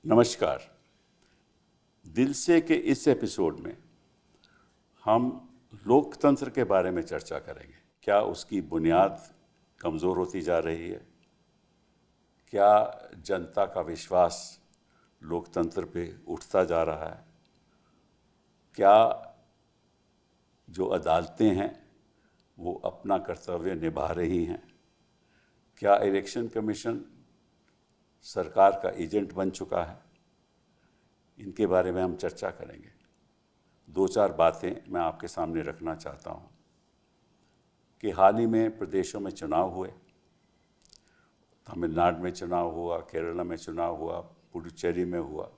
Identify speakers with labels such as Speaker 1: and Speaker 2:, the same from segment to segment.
Speaker 1: नमस्कार। दिल से के इस एपिसोड में हम लोकतंत्र के बारे में चर्चा करेंगे। क्या उसकी बुनियाद कमज़ोर होती जा रही है? क्या जनता का विश्वास लोकतंत्र पे उठता जा रहा है? क्या जो अदालतें हैं वो अपना कर्तव्य निभा रही हैं? क्या इलेक्शन कमीशन सरकार का एजेंट बन चुका है? इनके बारे में हम चर्चा करेंगे। दो चार बातें मैं आपके सामने रखना चाहता हूं कि हाल ही में प्रदेशों में चुनाव हुए। तमिलनाडु में चुनाव हुआ, केरला में चुनाव हुआ, पुडुचेरी में हुआ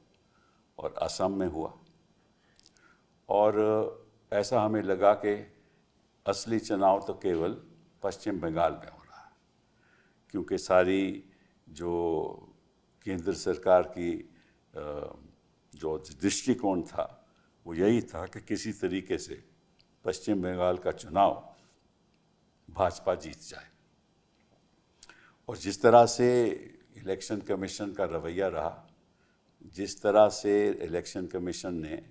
Speaker 1: और असम में हुआ। और ऐसा हमें लगा कि असली चुनाव तो केवल पश्चिम बंगाल में हो रहा है, क्योंकि सारी जो केंद्र सरकार की जो दृष्टिकोण था वो यही था कि किसी तरीके से पश्चिम बंगाल का चुनाव भाजपा जीत जाए। और जिस तरह से इलेक्शन कमीशन का रवैया रहा, जिस तरह से इलेक्शन कमीशन ने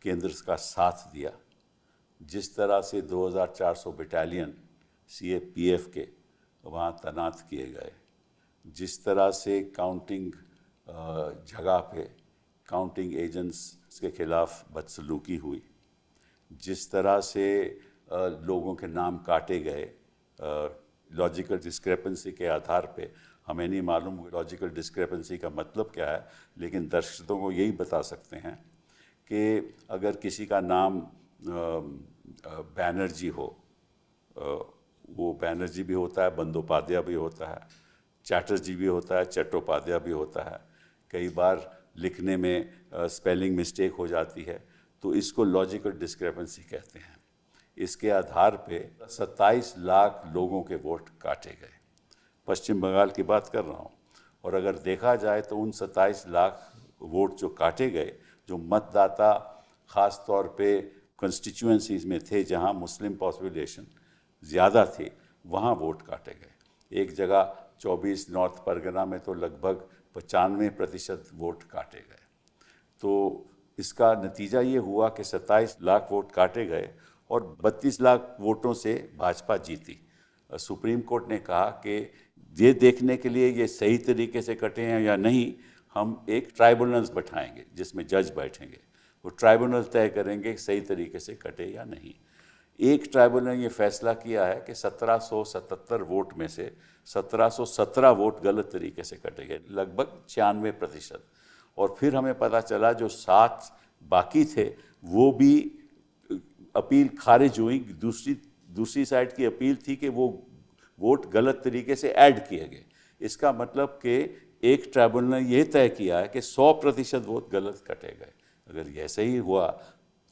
Speaker 1: केंद्र का साथ दिया, जिस तरह से 2400 बटालियन CAPF के वहाँ तैनात किए गए, जिस तरह से काउंटिंग जगह पे काउंटिंग एजेंट्स के खिलाफ बदसलूकी हुई, जिस तरह से लोगों के नाम काटे गए लॉजिकल डिस्क्रेपेंसी के आधार पे। हमें नहीं मालूम लॉजिकल डिस्क्रेपेंसी का मतलब क्या है, लेकिन दर्शकों को यही बता सकते हैं कि अगर किसी का नाम बैनर्जी हो, वो बैनर्जी भी होता है, बंदोपाध्याय भी होता है, चैटर्जी भी होता है, चट्टोपाध्याय भी होता है। कई बार लिखने में स्पेलिंग मिस्टेक हो जाती है, तो इसको लॉजिकल डिस्क्रेपेंसी कहते हैं। इसके आधार पे 27 लाख लोगों के वोट काटे गए। पश्चिम बंगाल की बात कर रहा हूँ। और अगर देखा जाए तो उन 27 लाख वोट जो काटे गए, जो मतदाता ख़ास तौर पे कंस्टिट्यूएंसीज में थे जहाँ मुस्लिम पॉपुलेशन ज़्यादा थी, वहाँ वोट काटे गए। एक जगह 24 नॉर्थ परगना में तो लगभग 95% वोट काटे गए। तो इसका नतीजा ये हुआ कि 27 लाख वोट काटे गए और 32 लाख वोटों से भाजपा जीती। सुप्रीम कोर्ट ने कहा कि ये देखने के लिए ये सही तरीके से कटे हैं या नहीं, हम एक ट्राइब्यूनल्स बैठाएंगे जिसमें जज बैठेंगे। वो ट्राइब्यूनल तय करेंगे सही तरीके से कटे या नहीं। एक ट्राइब्यूनल ने ये फैसला किया है कि 1777 वोट में से 1717 वोट गलत तरीके से कटे गए, लगभग 96%। और फिर हमें पता चला जो 7 बाकी थे वो भी अपील खारिज हुई। दूसरी साइड की अपील थी कि वो वोट गलत तरीके से ऐड किए गए। इसका मतलब कि एक ट्राइब्यूनल ने यह तय किया है कि 100% वोट गलत कटे गए। अगर ऐसे ही हुआ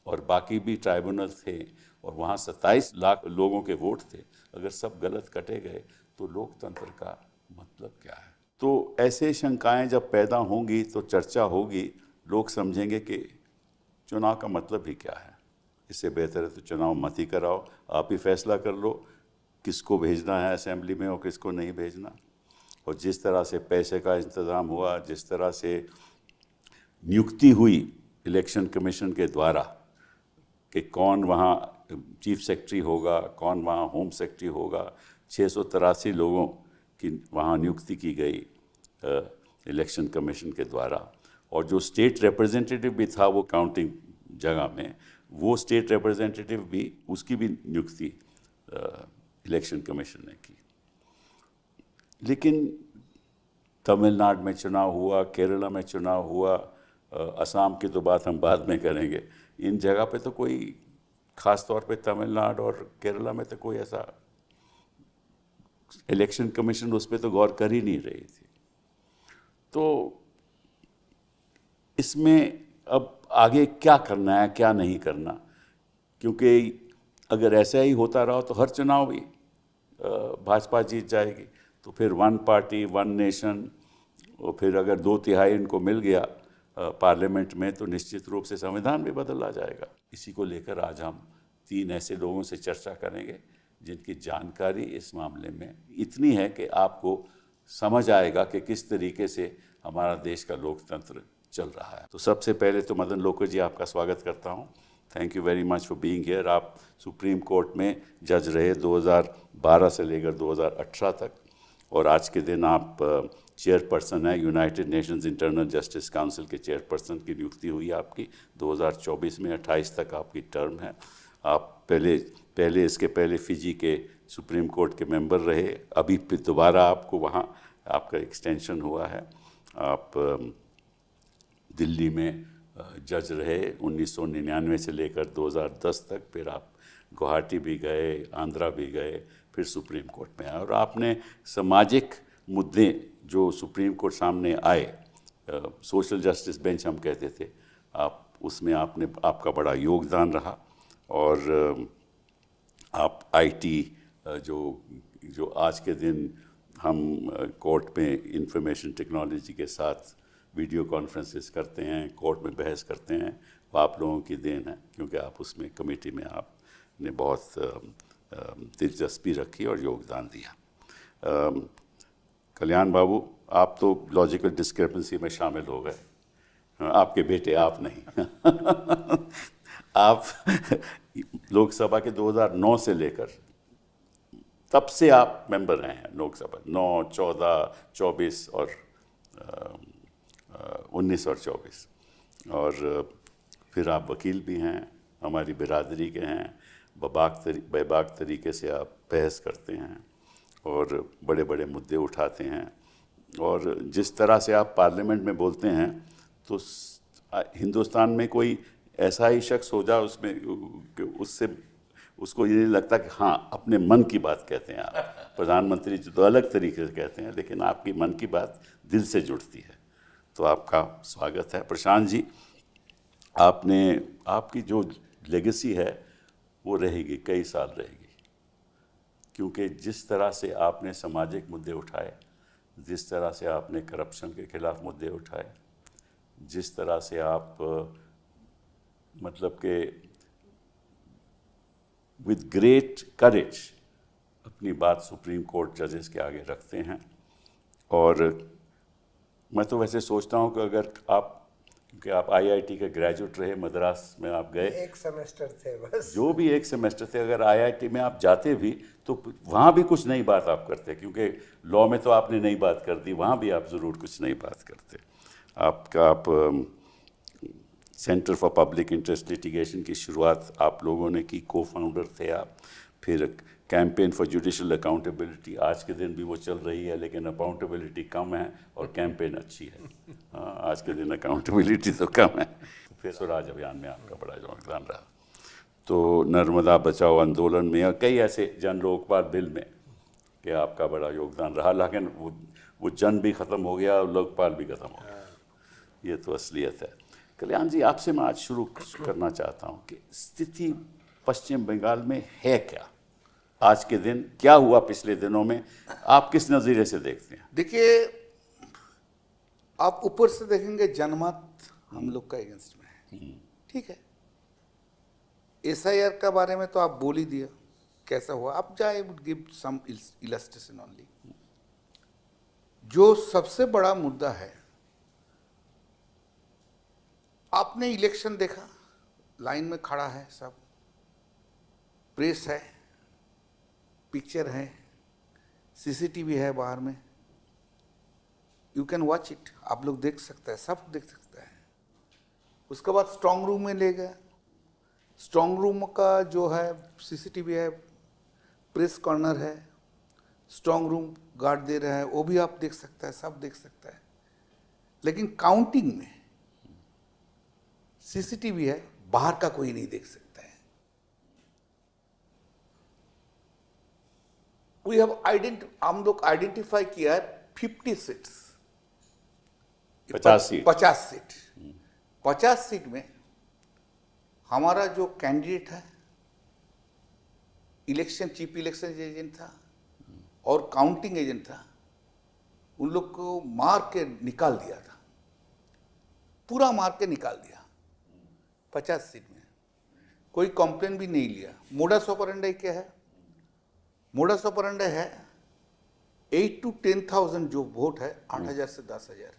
Speaker 1: और बाकी भी ट्राइब्यूनल थे और वहाँ 27 लाख लोगों के वोट थे, अगर सब गलत कटे गए तो लोकतंत्र का मतलब क्या है? तो ऐसे शंकाएं जब पैदा होंगी तो चर्चा होगी, लोग समझेंगे कि चुनाव का मतलब ही क्या है। इससे बेहतर है तो चुनाव मत ही कराओ, आप ही फैसला कर लो किसको भेजना है असेंबली में और किसको नहीं भेजना। और जिस तरह से पैसे का इंतज़ाम हुआ, जिस तरह से नियुक्ति हुई इलेक्शन कमीशन के द्वारा कि कौन वहाँ चीफ सेक्रेटरी होगा, कौन वहाँ होम सेक्रेटरी होगा, 683 लोगों की वहाँ नियुक्ति की गई इलेक्शन कमीशन के द्वारा। और जो स्टेट रिप्रेजेंटेटिव भी था वो काउंटिंग जगह में, वो स्टेट रिप्रेजेंटेटिव भी, उसकी भी नियुक्ति इलेक्शन कमीशन ने की। लेकिन तमिलनाडु में चुनाव हुआ, केरला में चुनाव हुआ, असम की तो बात हम बाद में करेंगे। इन जगह पे तो कोई, ख़ास तौर पे तमिलनाडु और केरला में तो कोई ऐसा इलेक्शन कमीशन उस पर तो गौर कर ही नहीं रही थी। तो इसमें अब आगे क्या करना है, क्या नहीं करना, क्योंकि अगर ऐसा ही होता रहा तो हर चुनाव भी भाजपा जीत जाएगी। तो फिर 1 पार्टी 1 नेशन, और फिर अगर 2/3 इनको मिल गया पार्लियामेंट में तो निश्चित रूप से संविधान भी बदल आ जाएगा। इसी को लेकर आज हम 3 ऐसे लोगों से चर्चा करेंगे जिनकी जानकारी इस मामले में इतनी है कि आपको समझ आएगा कि किस तरीके से हमारा देश का लोकतंत्र चल रहा है। तो सबसे पहले तो मदन लोकर जी, आपका स्वागत करता हूँ। Thank you very much for being here. आप सुप्रीम कोर्ट में जज रहे 2012 से लेकर 2018 तक, और आज के दिन आप चेयरपर्सन है United Nations internal justice council के चेयरपर्सन की नियुक्ति हुई आपकी 2024 में। 28 तक आपकी टर्म है। आप पहले इसके पहले फिजी के सुप्रीम कोर्ट के मेंबर रहे, अभी फिर दोबारा आपको वहाँ आपका एक्सटेंशन हुआ है। आप दिल्ली में जज रहे 1999 से लेकर 2010 तक, फिर आप गुवाहाटी भी गए, आंध्रा भी गए, फिर सुप्रीम कोर्ट में आए, और आपने सामाजिक मुद्दे जो सुप्रीम कोर्ट सामने आए, सोशल जस्टिस बेंच हम कहते थे, आप उसमें आपका बड़ा योगदान रहा। और आप आईटी जो आज के दिन हम कोर्ट में इंफॉर्मेशन टेक्नोलॉजी के साथ वीडियो कॉन्फ्रेंसेस करते हैं, कोर्ट में बहस करते हैं, वो आप लोगों की देन है, क्योंकि आप उसमें कमेटी में आपने बहुत दिलचस्पी रखी और योगदान दिया। कल्याण बाबू, आप तो लॉजिकल डिस्क्रिपेंसी में शामिल हो गए, आपके बेटे, आप नहीं। आप लोकसभा के 2009 से लेकर तब से आप मेंबर रहे हैं लोकसभा, 9, 14, 24 और 19 और 24, और फिर आप वकील भी हैं, हमारी बिरादरी के हैं, बेबाक तरीके से आप बहस करते हैं और बड़े बड़े मुद्दे उठाते हैं, और जिस तरह से आप पार्लियामेंट में बोलते हैं तो हिंदुस्तान में कोई ऐसा ही शख्स हो जाए उसमें उससे उसको ये नहीं लगता कि हाँ अपने मन की बात कहते हैं आप। प्रधानमंत्री जी तो अलग तरीके से कहते हैं, लेकिन आपकी मन की बात दिल से जुड़ती है, तो आपका स्वागत है। प्रशांत जी, आपकी जो लेगेसी है वो रहेगी, कई साल रहेगी, क्योंकि जिस तरह से आपने सामाजिक मुद्दे उठाए, जिस तरह से आपने करप्शन के खिलाफ मुद्दे उठाए, जिस तरह से आप मतलब कि विद ग्रेट करेज अपनी बात सुप्रीम कोर्ट जजेस के आगे रखते हैं। और मैं तो वैसे सोचता हूं कि अगर क्योंकि आप आईआईटी के ग्रेजुएट रहे, मद्रास में आप गए,
Speaker 2: 1 सेमेस्टर थे बस,
Speaker 1: जो भी 1 सेमेस्टर थे, अगर आईआईटी में आप जाते भी तो वहाँ भी कुछ नई बात आप करते, क्योंकि लॉ में तो आपने नई बात कर दी, वहाँ भी आप ज़रूर कुछ नई बात करते। आप centre for public interest litigation की शुरुआत आप लोगों ने की, को फाउंडर थे आप। फिर कैंपेन फॉर जुडिशल अकाउंटेबिलिटी, आज के दिन भी वो चल रही है, लेकिन अकाउंटेबिलिटी कम है और कैंपेन अच्छी है। हाँ, आज के दिन अकाउंटेबिलिटी तो कम है। फिर स्वराज अभियान में आपका बड़ा योगदान रहा। तो नर्मदा बचाओ आंदोलन में और कई ऐसे जन लोकपाल बिल में कि आपका बड़ा योगदान रहा, लेकिन वो जन भी ख़त्म हो गया और लोकपाल भी ख़त्म हो गया। ये तो असलियत है। कल्याण जी, आपसे मैं आज शुरू करना चाहता हूँ कि स्थिति पश्चिम बंगाल में है क्या? आज के दिन क्या हुआ पिछले दिनों में, आप किस नज़रिए से देखते हैं?
Speaker 3: देखिए, आप ऊपर से देखेंगे जनमत हम लोग का अगेंस्ट में है, ठीक है। एसआईआर का बारे में तो आप बोल ही दिया कैसा हुआ। अब जाए would give some illustration only. जो सबसे बड़ा मुद्दा है, आपने इलेक्शन देखा, लाइन में खड़ा है सब, प्रेस है, पिक्चर है, सीसीटीवी है बाहर में, यू कैन वॉच इट, आप लोग देख सकते हैं, सब देख सकते हैं। उसके बाद स्ट्रांग रूम में ले गया, स्ट्रांग रूम का जो है सीसीटीवी है, प्रेस कॉर्नर है, स्ट्रांग रूम गार्ड दे रहा है, वो भी आप देख सकते हैं, सब देख सकते हैं। लेकिन काउंटिंग में सीसीटीवी है, बाहर का कोई नहीं देख सकता है। वी हैव हम लोग आइडेंटिफाई किया है 50 सीट्स,
Speaker 1: 50 सीट,
Speaker 3: 50 सीट में हमारा जो कैंडिडेट है, चीफ इलेक्शन एजेंट था और काउंटिंग एजेंट था, उन लोग को मार के निकाल दिया था, पूरा मार के निकाल दिया 50 सीट में। कोई कंप्लेन भी नहीं लिया। मोडस ऑपरेंडी क्या है? मोडस ऑपरेंडी है 8 to 10,000 जो वोट है, 8,000 से 10,000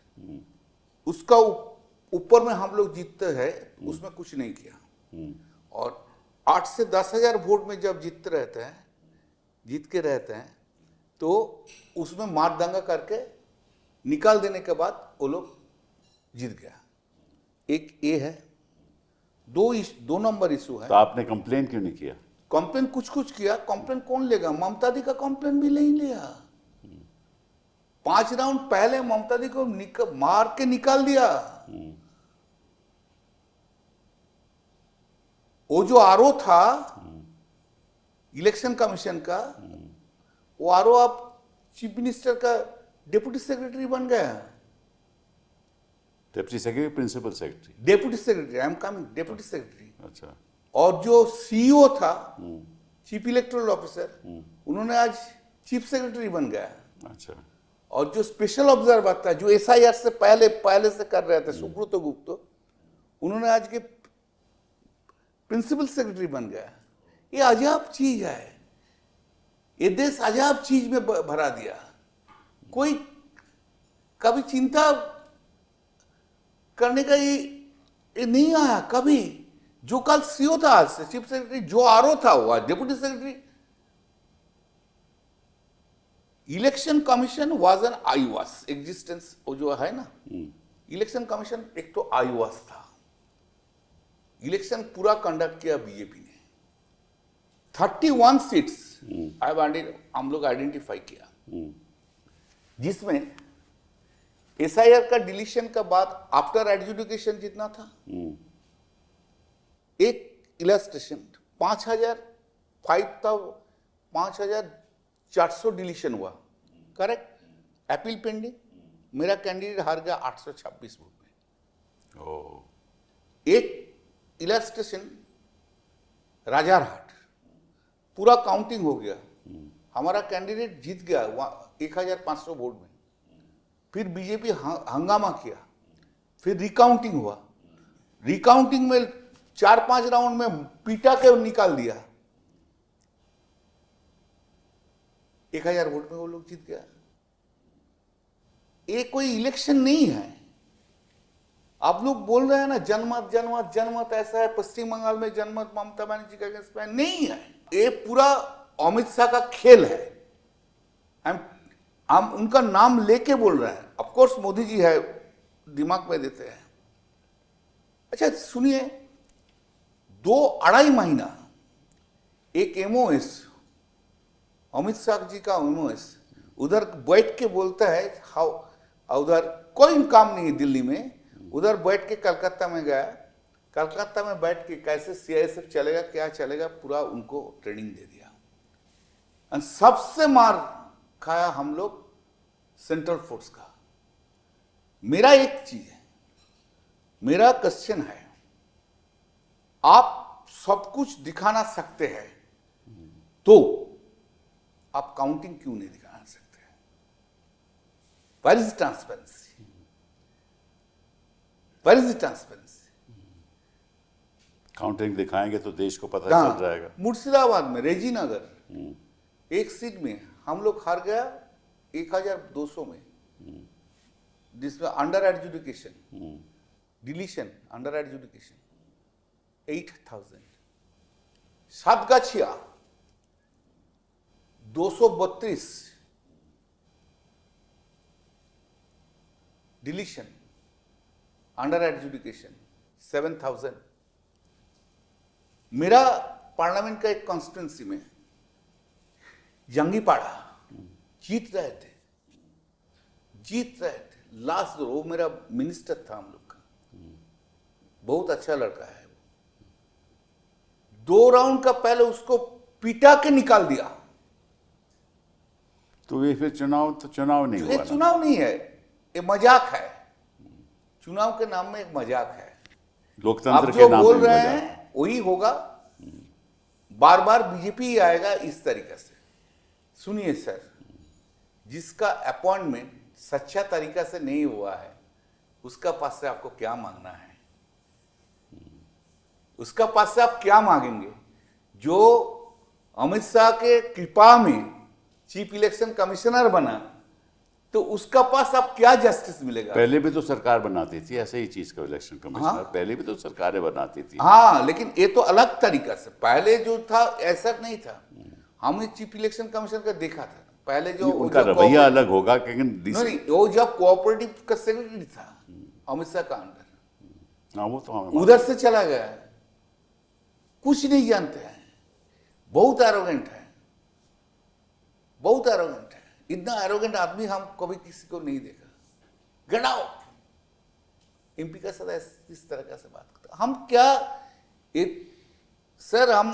Speaker 3: उसका ऊपर में हम लोग जीतते हैं, उसमें कुछ नहीं किया। और 8 से 10,000 वोट में जब जीत के रहते हैं तो उसमें मार दंगा करके निकाल देने के बाद वो लोग जीत गया। एक ये है। दो नंबर इशू है।
Speaker 1: तो आपने कंप्लेन क्यों नहीं किया?
Speaker 3: कंप्लेन कुछ किया, कंप्लेन कौन लेगा? ममता दी का कंप्लेन भी नहीं लिया। 5 राउंड पहले ममता दी को मार के निकाल दिया। वो जो आरओ था इलेक्शन कमीशन का, वो आरओ अब चीफ मिनिस्टर का डिप्टी सेक्रेटरी बन गया।
Speaker 1: Deputy secretary, principal secretary?
Speaker 3: Deputy secretary, I am coming, deputy secretary.
Speaker 1: अच्छा।
Speaker 3: और जो सीईओ था, चीफ इलेक्टोरल ऑफिसर, उन्होंने आज चीफ सेक्रेटरी बन गया।
Speaker 1: अच्छा।
Speaker 3: और जो स्पेशल ऑब्जर्वर था, जो एसआईआर से पहले से कर रहे थे, सुब्रत गुप्ता, उन्होंने आज के प्रिंसिपल सेक्रेटरी बन गया। ये अजाब चीज है। ये देश अजाब चीज में भरा दिया। कोई कभी चिंता करने का ये नहीं आया कभी। जो कल सीओ था, आज से चीफ सेक्रेटरी, जो आरओ था वो आज deputy secretary. Election commission was an eyewash existence. वो जो है ना, इलेक्शन कमीशन एक तो आईवास था। इलेक्शन पूरा कंडक्ट किया बीजेपी ने। 31 सीट्स हम लोग आइडेंटिफाई किया, जिसमें एसआईआर का डिलीशन का बाद आफ्टर एडजुडिकेशन जितना था, एक इलस्ट्रेशन 5,400 डिलीशन हुआ, करेक्ट? अपील पेंडिंग, मेरा कैंडिडेट हार गया 826 वोट में। एक इलस्ट्रेशन राजारहाट, पूरा काउंटिंग हो गया, हमारा कैंडिडेट जीत गया 1,500 वोट में। फिर बीजेपी हंगामा किया, फिर रिकाउंटिंग हुआ। रिकाउंटिंग में 4-5 राउंड में पीटा के निकाल दिया। 1,000 वोट में वो लोग जीत गया। ये कोई इलेक्शन नहीं है। आप लोग बोल रहे हैं ना जनमत ऐसा है, पश्चिम बंगाल में जनमत ममता बनर्जी का अगेंस्ट में नहीं है। ये पूरा अमित शाह का खेल है। हम उनका नाम लेके बोल रहे हैं। ऑफ कोर्स मोदी जी है, दिमाग में देते हैं। अच्छा सुनिए, 2-2.5 महीना एक एमओएस, अमित शाह जी का एमओएस उधर बैठ के बोलता है, उधर कोई काम नहीं है दिल्ली में, उधर बैठ के कलकत्ता में गया, कलकत्ता में बैठ के कैसे सीआईएसएफ चलेगा, क्या चलेगा, पूरा उनको ट्रेनिंग दे दिया। और सबसे मार खाया हम लोग सेंट्रल फोर्स का। मेरा एक चीज है, मेरा क्वेश्चन है, आप सब कुछ दिखाना सकते हैं तो आप काउंटिंग क्यों नहीं दिखाना सकते हैं? Where is transparency? Where is transparency?
Speaker 1: Counting दिखाएंगे तो देश को पता चल जाएगा।
Speaker 3: मुर्शिदाबाद में रेजी नगर एक सीट में हम लोग हार गया 1,200 में, जिसमें under adjudication deletion, under adjudication 8,000। सातगाछिया 232 deletion, under adjudication 7,000। मेरा पार्लियामेंट का एक कॉन्स्टिट्यूंसी में जंगीपाड़ा जीत रहे थे। लास्ट वो मेरा मिनिस्टर था हम लोग का, बहुत अच्छा लड़का है वो। 2 राउंड का पहले उसको पिटा के निकाल दिया।
Speaker 1: तो ये फिर चुनाव नहीं हुआ।
Speaker 3: ये चुनाव नहीं है, ये मजाक है। चुनाव के नाम में एक मजाक है।
Speaker 1: लोकतंत्र
Speaker 3: आप
Speaker 1: के
Speaker 3: जो
Speaker 1: नाम
Speaker 3: बोल
Speaker 1: पे
Speaker 3: रहे
Speaker 1: मजाक।
Speaker 3: हैं वही होगा, बार बार बीजेपी ही आएगा इस तरीके से। सुनिए सर, जिसका अपॉइंटमेंट सच्चा तरीका से नहीं हुआ है, उसका पास से आपको क्या मांगना है? उसका पास से आप क्या मांगेंगे? जो अमित शाह के कृपा में चीफ इलेक्शन कमिश्नर बना, तो उसका पास अब क्या जस्टिस मिलेगा?
Speaker 1: पहले भी तो सरकार बनाती थी ऐसे ही चीज का इलेक्शन कमिश्नर, पहले भी तो सरकारें बनाती थी।
Speaker 3: हाँ, लेकिन ये तो अलग तरीका से, पहले जो था ऐसा नहीं था। हमने चीफ इलेक्शन कमीशन का देखा था पहले जो
Speaker 1: उनका रवैया अलग होगा, लेकिन
Speaker 3: नहीं, वो जब कोऑपरेटिव का सेक्रेटरी था अमित शाह का अंडर,
Speaker 1: हाँ वो तो हमें
Speaker 3: उधर से चला गया, कुछ नहीं जानते हैं, बहुत एरोगेंट है, बहुत एरोगेंट है। इतना एरोगेंट आदमी हम कभी किसी को नहीं देखा। गेट आउट, एमपी का सदा इस तरह से बात करता। हम क्या सर, हम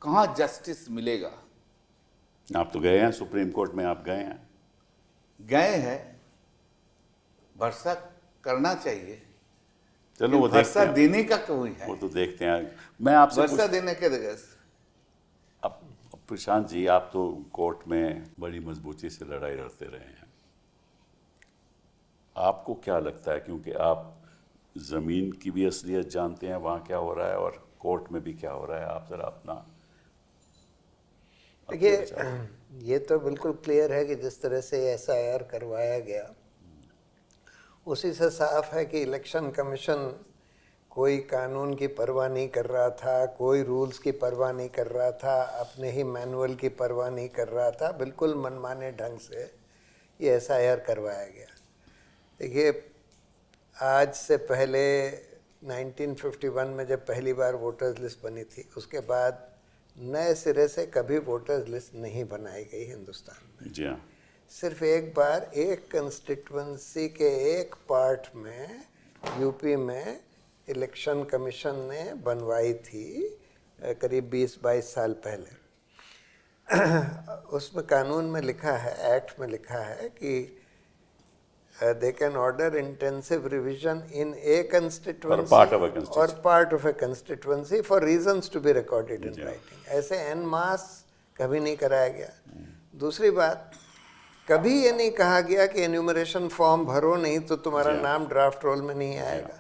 Speaker 3: कहाँ जस्टिस मिलेगा?
Speaker 1: आप तो गए हैं सुप्रीम कोर्ट में, आप गए हैं?
Speaker 3: गए हैं, भरोसा करना चाहिए।
Speaker 1: चलो वो देखते
Speaker 3: भरोसा
Speaker 1: हैं,
Speaker 3: देने का कोई है?
Speaker 1: वो तो देखते हैं। मैं आपसे
Speaker 3: भरोसा देने के देगा।
Speaker 1: अब प्रशांत जी, आप तो कोर्ट में बड़ी मजबूती से लड़ाई लड़ते रहे हैं, आपको क्या लगता है, क्योंकि आप जमीन की भी असलियत जानते हैं, वहाँ क्या हो रहा है और कोर्ट में भी क्या हो रहा है, आप जरा अपना
Speaker 2: देखिए, ये तो बिल्कुल क्लियर है कि जिस तरह से एसआईआर करवाया गया उसी से साफ है कि इलेक्शन कमीशन कोई कानून की परवाह नहीं कर रहा था, कोई रूल्स की परवाह नहीं कर रहा था, अपने ही मैनुअल की परवाह नहीं कर रहा था, बिल्कुल मनमाने ढंग से ये एसआईआर करवाया गया। देखिए, आज से पहले 1951 में जब पहली बार वोटर्स लिस्ट बनी थी, उसके बाद नए सिरे से कभी वोटर्स लिस्ट नहीं बनाई गई हिंदुस्तान में।
Speaker 1: जी हाँ,
Speaker 2: सिर्फ एक बार एक कंस्टिट्यूंसी के एक पार्ट में यूपी में इलेक्शन कमीशन ने बनवाई थी, करीब 20-22 साल पहले। उसमें कानून में लिखा है, एक्ट में लिखा है कि they can order intensive revision in a constituency or part of a constituency for reasons to be recorded in writing. ऐसे en masse कभी नहीं कराया गया। दूसरी बात, कभी ये नहीं कहा गया कि एन्यूमरेशन फॉर्म भरो नहीं तो तुम्हारा नाम ड्राफ्ट रोल में नहीं आएगा।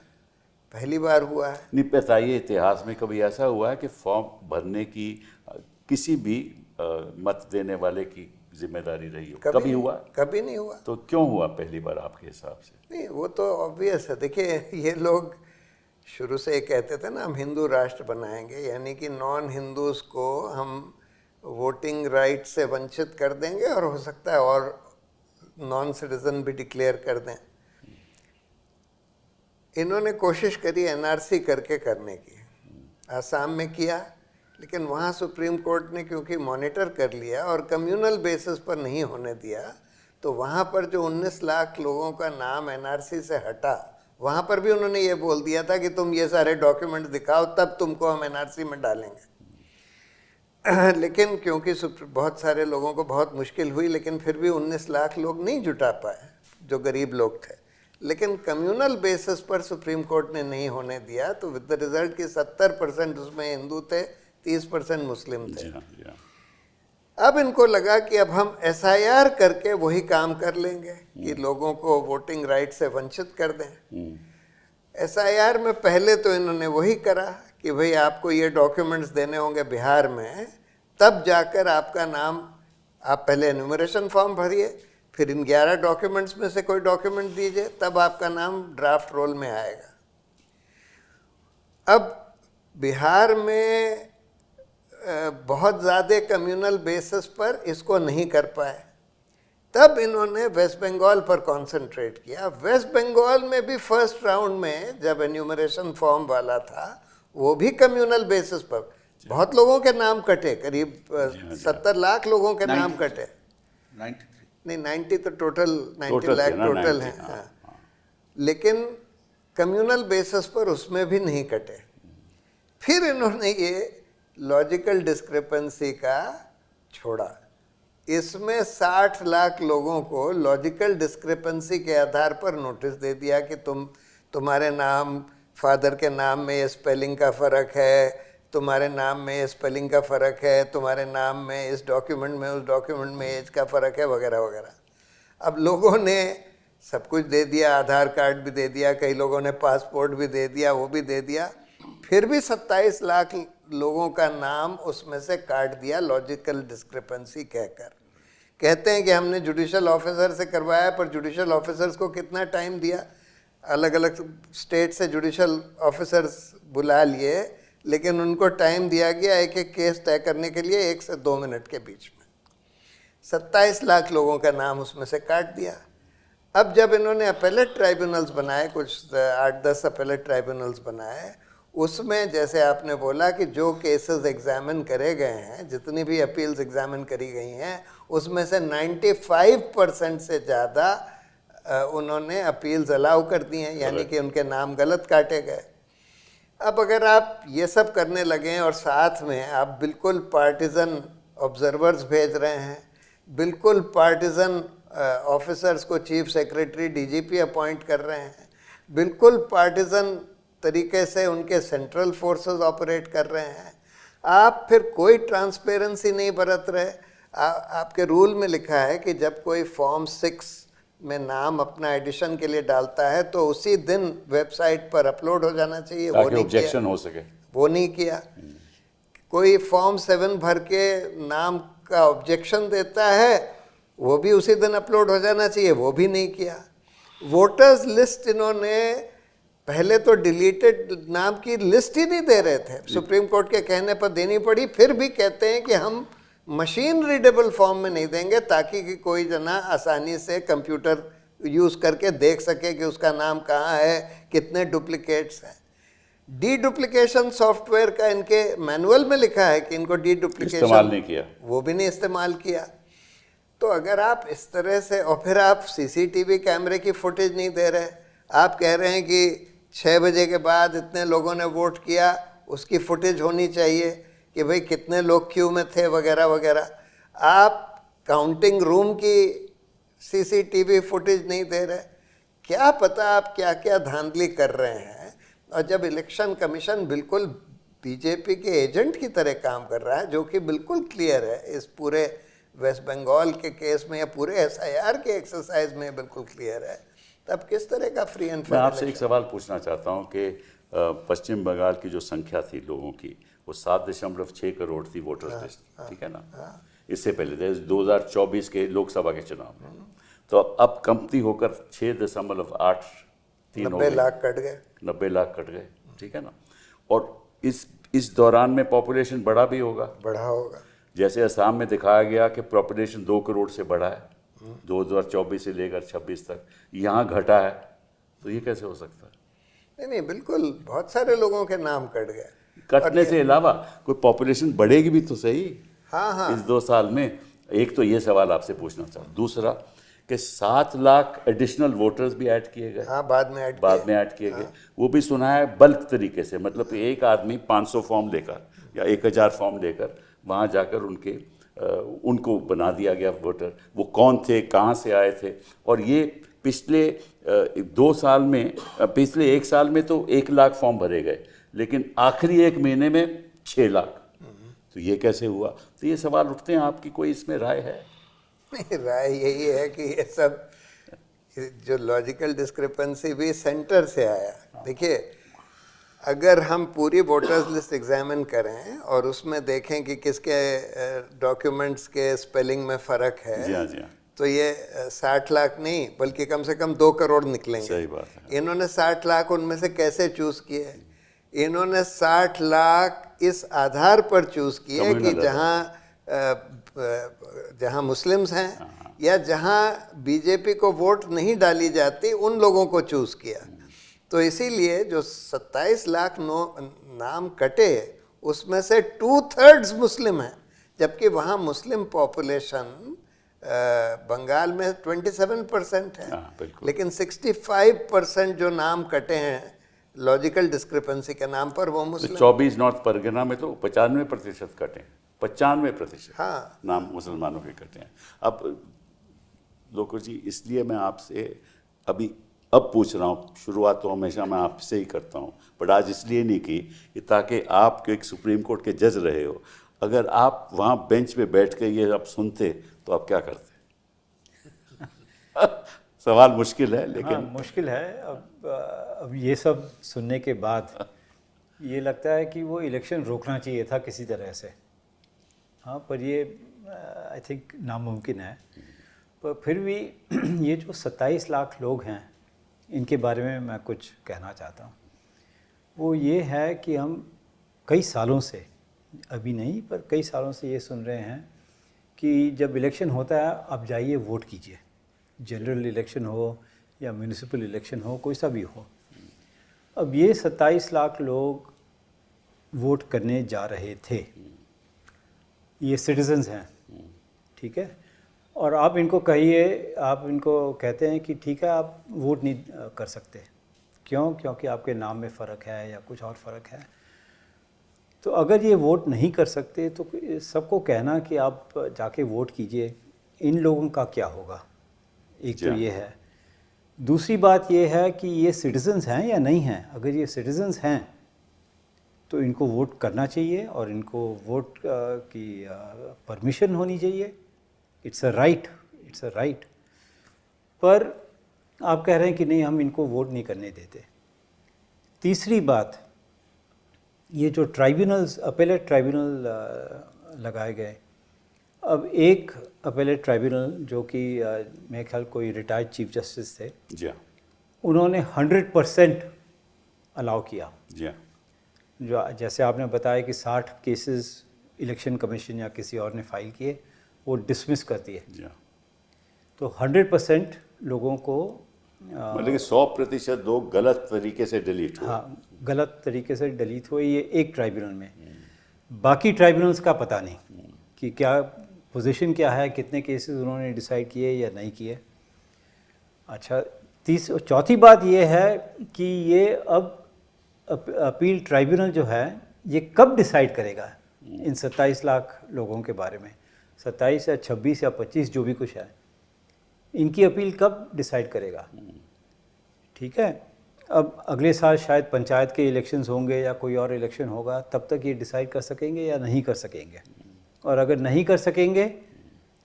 Speaker 2: पहली बार हुआ है।
Speaker 1: नहीं बताइए, इतिहास में कभी ऐसा हुआ है कि फॉर्म भरने की किसी भी मत देने वाले की जिम्मेदारी रही हो? कभी हुआ?
Speaker 2: कभी नहीं हुआ।
Speaker 1: तो क्यों हुआ पहली बार आपके हिसाब से?
Speaker 2: नहीं, वो तो ऑब्वियस है। देखिए, ये लोग शुरू से कहते थे ना हम हिंदू राष्ट्र बनाएंगे, यानी कि नॉन हिंदूज को हम वोटिंग राइट से वंचित कर देंगे और हो सकता है और नॉन सिटीजन भी डिक्लेयर कर दें। इन्होंने कोशिश करी एनआरसी करके करने की, आसाम में किया, लेकिन वहाँ सुप्रीम कोर्ट ने क्योंकि मॉनिटर कर लिया और कम्युनल बेसिस पर नहीं होने दिया, तो वहाँ पर जो 19 लाख लोगों का नाम एनआरसी से हटा, वहाँ पर भी उन्होंने ये बोल दिया था कि तुम ये सारे डॉक्यूमेंट दिखाओ तब तुमको हम एनआरसी में डालेंगे। लेकिन क्योंकि बहुत सारे लोगों को बहुत मुश्किल हुई, लेकिन फिर भी 19 लाख लोग नहीं जुटा पाए जो गरीब लोग थे। लेकिन कम्युनल बेसिस पर सुप्रीम कोर्ट ने नहीं होने दिया, तो विद द रिजल्ट कि 70% उसमें हिंदू थे, 30% मुस्लिम थे। अब इनको लगा कि अब हम एसआईआर करके वही काम कर लेंगे कि लोगों को वोटिंग राइट से वंचित कर दें। एसआईआर में पहले तो इन्होंने वही करा कि भाई आपको ये डॉक्यूमेंट्स देने होंगे बिहार में, तब जाकर आपका नाम, आप पहले एन्यूमरेशन फॉर्म भरिए, फिर इन 11 डॉक्यूमेंट्स में से कोई डॉक्यूमेंट दीजिए, तब आपका नाम ड्राफ्ट रोल में आएगा। अब बिहार में बहुत ज़्यादा कम्युनल बेसिस पर इसको नहीं कर पाए, तब इन्होंने वेस्ट बंगाल पर कंसंट्रेट किया। वेस्ट बंगाल में भी फर्स्ट राउंड में जब एन्यूमरेशन फॉर्म वाला था, वो भी कम्युनल बेसिस पर बहुत लोगों के नाम कटे, करीब 70 लाख लोगों के नाम कटे।
Speaker 3: 93
Speaker 2: नहीं, 90 तो टोटल 90 लाख टोटल हैं। हाँ। लेकिन कम्युनल बेसिस पर उसमें भी नहीं कटे। फिर इन्होंने ये लॉजिकल डिस्क्रिपेंसी का छोड़ा, इसमें 60 लाख लोगों को लॉजिकल डिस्क्रिपेंसी के आधार पर नोटिस दे दिया कि तुम्हारे नाम, फादर के नाम में ये स्पेलिंग का फ़र्क है, तुम्हारे नाम में ये स्पेलिंग का फ़र्क है, तुम्हारे नाम में इस डॉक्यूमेंट में उस डॉक्यूमेंट में एज का फ़र्क है, वगैरह वगैरह। अब लोगों ने सब कुछ दे दिया, आधार कार्ड भी दे दिया, कई लोगों ने पासपोर्ट भी दे दिया, वो भी दे दिया, फिर भी 27 लाख लोगों का नाम उसमें से काट दिया लॉजिकल डिस्क्रिपेंसी कहकर कहते हैं कि हमने जुडिशल ऑफिसर से करवाया, पर जुडिशल ऑफिसर्स को कितना टाइम दिया, अलग अलग स्टेट से जुडिशल ऑफिसर्स बुला लिए, लेकिन उनको टाइम दिया गया एक एक केस तय करने के लिए 1 से 2 मिनट के बीच में। 27 लाख लोगों का नाम उसमें से काट दिया। अब जब इन्होंने अपेलेट ट्राइब्यूनल्स बनाए, कुछ 8-10 अपेलेट ट्राइब्यूनल्स बनाए, उसमें जैसे आपने बोला कि जो केसेस एग्जामिन करे गए हैं, जितनी भी अपील्स एग्जामिन करी गई हैं, उसमें से 95% से ज़्यादा उन्होंने अपील्स अलाउ कर दी हैं, यानी कि उनके नाम गलत काटे गए। अब अगर आप ये सब करने लगें और साथ में आप बिल्कुल पार्टिजन ऑब्जर्वर्स भेज रहे हैं, बिल्कुल पार्टिजन ऑफिसर्स को चीफ सेक्रेटरी डीजीपी अपॉइंट कर रहे हैं, बिल्कुल पार्टिजन तरीके से उनके सेंट्रल फोर्सेस ऑपरेट कर रहे हैं, आप फिर कोई ट्रांसपेरेंसी नहीं बरत रहे। आपके रूल में लिखा है कि जब कोई फॉर्म 6 में नाम अपना एडिशन के लिए डालता है तो उसी दिन वेबसाइट पर अपलोड हो जाना चाहिए, वो नहीं
Speaker 1: ऑब्जेक्शन हो सके,
Speaker 2: वो नहीं किया। कोई फॉर्म 7 भर के नाम का ऑब्जेक्शन देता है, वो भी उसी दिन अपलोड हो जाना चाहिए, वो भी नहीं किया। वोटर्स लिस्ट इन्होंने पहले तो डिलीटेड नाम की लिस्ट ही नहीं दे रहे थे, सुप्रीम कोर्ट के कहने पर देनी पड़ी, फिर भी कहते हैं कि हम मशीन रीडेबल फॉर्म में नहीं देंगे ताकि कि कोई जना आसानी से कंप्यूटर यूज़ करके देख सके कि उसका नाम कहाँ है, कितने डुप्लीकेट्स हैं। डी डुप्लीकेशन सॉफ्टवेयर का इनके मैनुअल में लिखा है कि इनको डी डुप्लीकेशन
Speaker 1: इस्तेमाल नहीं किया,
Speaker 2: वो भी नहीं इस्तेमाल किया। तो अगर आप इस तरह से, और फिर आप सीसीटीवी कैमरे की फुटेज नहीं दे रहे, आप कह रहे हैं कि 6 बजे के बाद इतने लोगों ने वोट किया, उसकी फुटेज होनी चाहिए कि भाई कितने लोग क्यू में थे वगैरह वगैरह। आप काउंटिंग रूम की सीसीटीवी फुटेज नहीं दे रहे, क्या पता आप क्या क्या धांधली कर रहे हैं। और जब इलेक्शन कमीशन बिल्कुल बीजेपी के एजेंट की तरह काम कर रहा है, जो कि बिल्कुल क्लियर है इस पूरे वेस्ट बंगाल के केस में या पूरे एसआईआर के एक्सरसाइज में बिल्कुल क्लियर है, तब किस तरह का फ्री एंड फेयर।
Speaker 1: मैं आपसे एक सवाल पूछना चाहता हूं कि पश्चिम बंगाल की जो संख्या थी लोगों की, वो 7.6 करोड़ थी वोटर्स लिस्ट, ठीक है ना। इससे पहले 2024 के लोकसभा के चुनाव में, तो अब कमती होकर 6.83
Speaker 2: 90 लाख कट गए,
Speaker 1: 90 लाख कट गए, ठीक है ना। और इस दौरान में पॉपुलेशन बढ़ा भी होगा,
Speaker 2: बढ़ा होगा।
Speaker 1: जैसे असम में दिखाया गया कि पॉपुलेशन 2 करोड़ से बढ़ा है 2024 से लेकर 26 तक, यहाँ घटा है, तो ये कैसे हो सकता है?
Speaker 2: नहीं, बिल्कुल बहुत सारे लोगों के नाम कट गए।
Speaker 1: कटने से अलावा कोई पॉपुलेशन बढ़ेगी भी तो सही।
Speaker 2: हाँ,
Speaker 1: इस 2 साल में। एक तो ये सवाल आपसे पूछना चाहूँ। दूसरा कि 7 लाख एडिशनल वोटर्स भी ऐड किए गए।
Speaker 2: हाँ, बाद में
Speaker 1: ऐड किए गए। वो भी सुना है बल्क तरीके से, मतलब कि एक आदमी 500 फॉर्म लेकर या 1000 फॉर्म लेकर वहाँ जाकर उनको बना दिया गया वोटर। वो कौन थे, कहाँ से आए थे, और ये पिछले 2 साल में, पिछले 1 साल में तो 1 लाख फॉर्म भरे गए, लेकिन आखिरी 1 महीने में 6 लाख। तो ये कैसे हुआ? तो ये सवाल उठते हैं, आपकी कोई इसमें राय है?
Speaker 2: नहीं, राय यही है कि ये सब जो लॉजिकल डिस्क्रिपेंसी भी सेंटर से आया। देखिए, अगर हम पूरी वोटर्स लिस्ट एग्जामिन करें और उसमें देखें कि किसके डॉक्यूमेंट्स के स्पेलिंग में फ़र्क है,
Speaker 1: जी हाँ।
Speaker 2: तो ये 60 लाख नहीं बल्कि कम से कम 2 करोड़ निकलेंगे।
Speaker 1: सही बात है।
Speaker 2: इन्होंने 60 लाख उनमें से कैसे चूज़ किए? इन्होंने 60 लाख इस आधार पर चूज़ किए कि जहाँ मुस्लिम्स हैं या जहाँ बीजेपी को वोट नहीं डाली जाती, उन लोगों को चूज़ किया। तो इसीलिए जो 27 लाख नाम कटे, उसमें से 2/3 मुस्लिम हैं, जबकि वहाँ मुस्लिम पॉपुलेशन बंगाल में 27% है, लेकिन 65% जो नाम कटे हैं लॉजिकल डिस्क्रिपेंसी के नाम पर, वो मुस्लिम।
Speaker 1: 24 नॉर्थ परगना में तो 95% कटे, 95%
Speaker 2: हाँ,
Speaker 1: नाम मुसलमानों के कटे हैं। अब लोको जी, इसलिए मैं आपसे अब पूछ रहा हूँ। शुरुआत तो हमेशा मैं आपसे ही करता हूँ, बट आज इसलिए नहीं की कि ताकि आप एक सुप्रीम कोर्ट के जज रहे हो, अगर आप वहाँ बेंच पे बैठ के ये आप सुनते तो आप क्या करते? सवाल मुश्किल है, लेकिन
Speaker 4: हाँ, मुश्किल है। अब ये सब सुनने के बाद ये लगता है कि वो इलेक्शन रोकना चाहिए था किसी तरह से। हाँ, पर ये आई थिंक नामुमकिन है, पर फिर भी ये जो 27 लाख लोग हैं इनके बारे में मैं कुछ कहना चाहता हूँ। वो ये है कि हम कई सालों से, अभी नहीं पर कई सालों से ये सुन रहे हैं कि जब इलेक्शन होता है आप जाइए वोट कीजिए, जनरल इलेक्शन हो या म्यूनिसिपल इलेक्शन हो, कोई सा भी हो। अब ये 27 लाख लोग वोट करने जा रहे थे, ये सिटीजन्स हैं, ठीक है, और आप इनको कहिए, आप इनको कहते हैं कि ठीक है आप वोट नहीं कर सकते, क्यों? क्योंकि आपके नाम में फ़र्क है या कुछ और फ़र्क है। तो अगर ये वोट नहीं कर सकते तो सबको कहना कि आप जाके वोट कीजिए, इन लोगों का क्या होगा? एक तो ये है। दूसरी बात ये है कि ये सिटीजन्स हैं या नहीं हैं। अगर ये सिटीजन्स हैं तो इनको वोट करना चाहिए और इनको वोट की परमिशन होनी चाहिए। It's a right, it's a right. पर आप कह रहे हैं कि नहीं, हम इनको वोट नहीं करने देते। तीसरी बात, ये जो ट्राइब्यूनल्स, अपेलेट ट्राइब्यूनल लगाए गए, अब एक अपेलेट ट्राइब्यूनल जो कि मेरे ख्याल कोई रिटायर्ड चीफ जस्टिस थे,
Speaker 1: जी हाँ,
Speaker 4: उन्होंने 100% अलाउ किया।
Speaker 1: जी हाँ,
Speaker 4: जो जैसे आपने बताया कि 60 केसेस इलेक्शन कमीशन या किसी और ने फाइल किए, वो डिसमिस कर दिए।
Speaker 1: जी हाँ।
Speaker 4: तो 100% लोगों को
Speaker 1: मतलब कि 100% लोग गलत तरीके से डिलीट हुए।
Speaker 4: हाँ, गलत तरीके से डिलीट हुए, ये एक ट्राइब्यूनल में। बाकी ट्राइब्यूनल्स का पता नहीं कि क्या पोजीशन क्या है, कितने केसेस उन्होंने डिसाइड किए या नहीं किए। अच्छा, चौथी बात ये है कि ये अब अपील ट्राइब्यूनल जो है ये कब डिसाइड करेगा इन 27 लाख लोगों के बारे में। 27 या 26 या 25 जो भी कुछ है, इनकी अपील कब डिसाइड करेगा? ठीक है, अब अगले साल शायद पंचायत के इलेक्शंस होंगे या कोई और इलेक्शन होगा, तब तक ये डिसाइड कर सकेंगे या नहीं कर सकेंगे। और अगर नहीं कर सकेंगे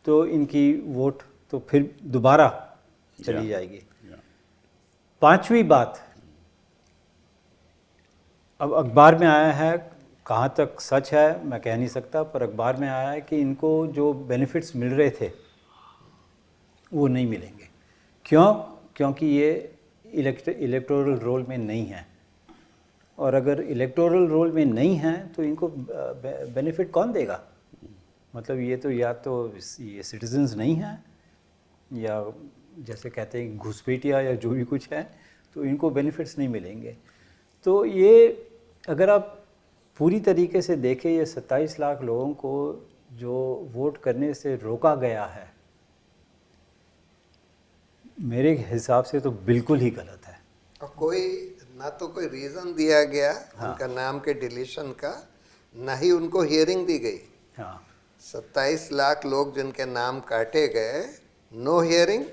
Speaker 4: तो इनकी वोट तो फिर दोबारा चली जाएगी। पांचवी बात, अब अखबार में आया है, कहाँ तक सच है मैं कह नहीं सकता, पर अखबार में आया है कि इनको जो बेनिफिट्स मिल रहे थे वो नहीं मिलेंगे। क्यों? क्योंकि ये इलेक्टोरल रोल में नहीं है, और अगर इलेक्टोरल रोल में नहीं है तो इनको बेनिफिट कौन देगा? मतलब ये तो या तो ये सिटीजन्स नहीं हैं, या जैसे कहते हैं घुसपैठिया या जो भी कुछ है, तो इनको बेनिफिट्स नहीं मिलेंगे। तो ये अगर आप पूरी तरीके से देखें, ये 27 लाख लोगों को जो वोट करने से रोका गया है, मेरे हिसाब से तो बिल्कुल ही गलत है।
Speaker 2: और ना तो कोई रीज़न दिया गया उनका नाम के डिलीशन का, ना ही उनको हियरिंग दी गई।
Speaker 4: हाँ,
Speaker 2: 27 लाख लोग जिनके नाम काटे गए, no hearing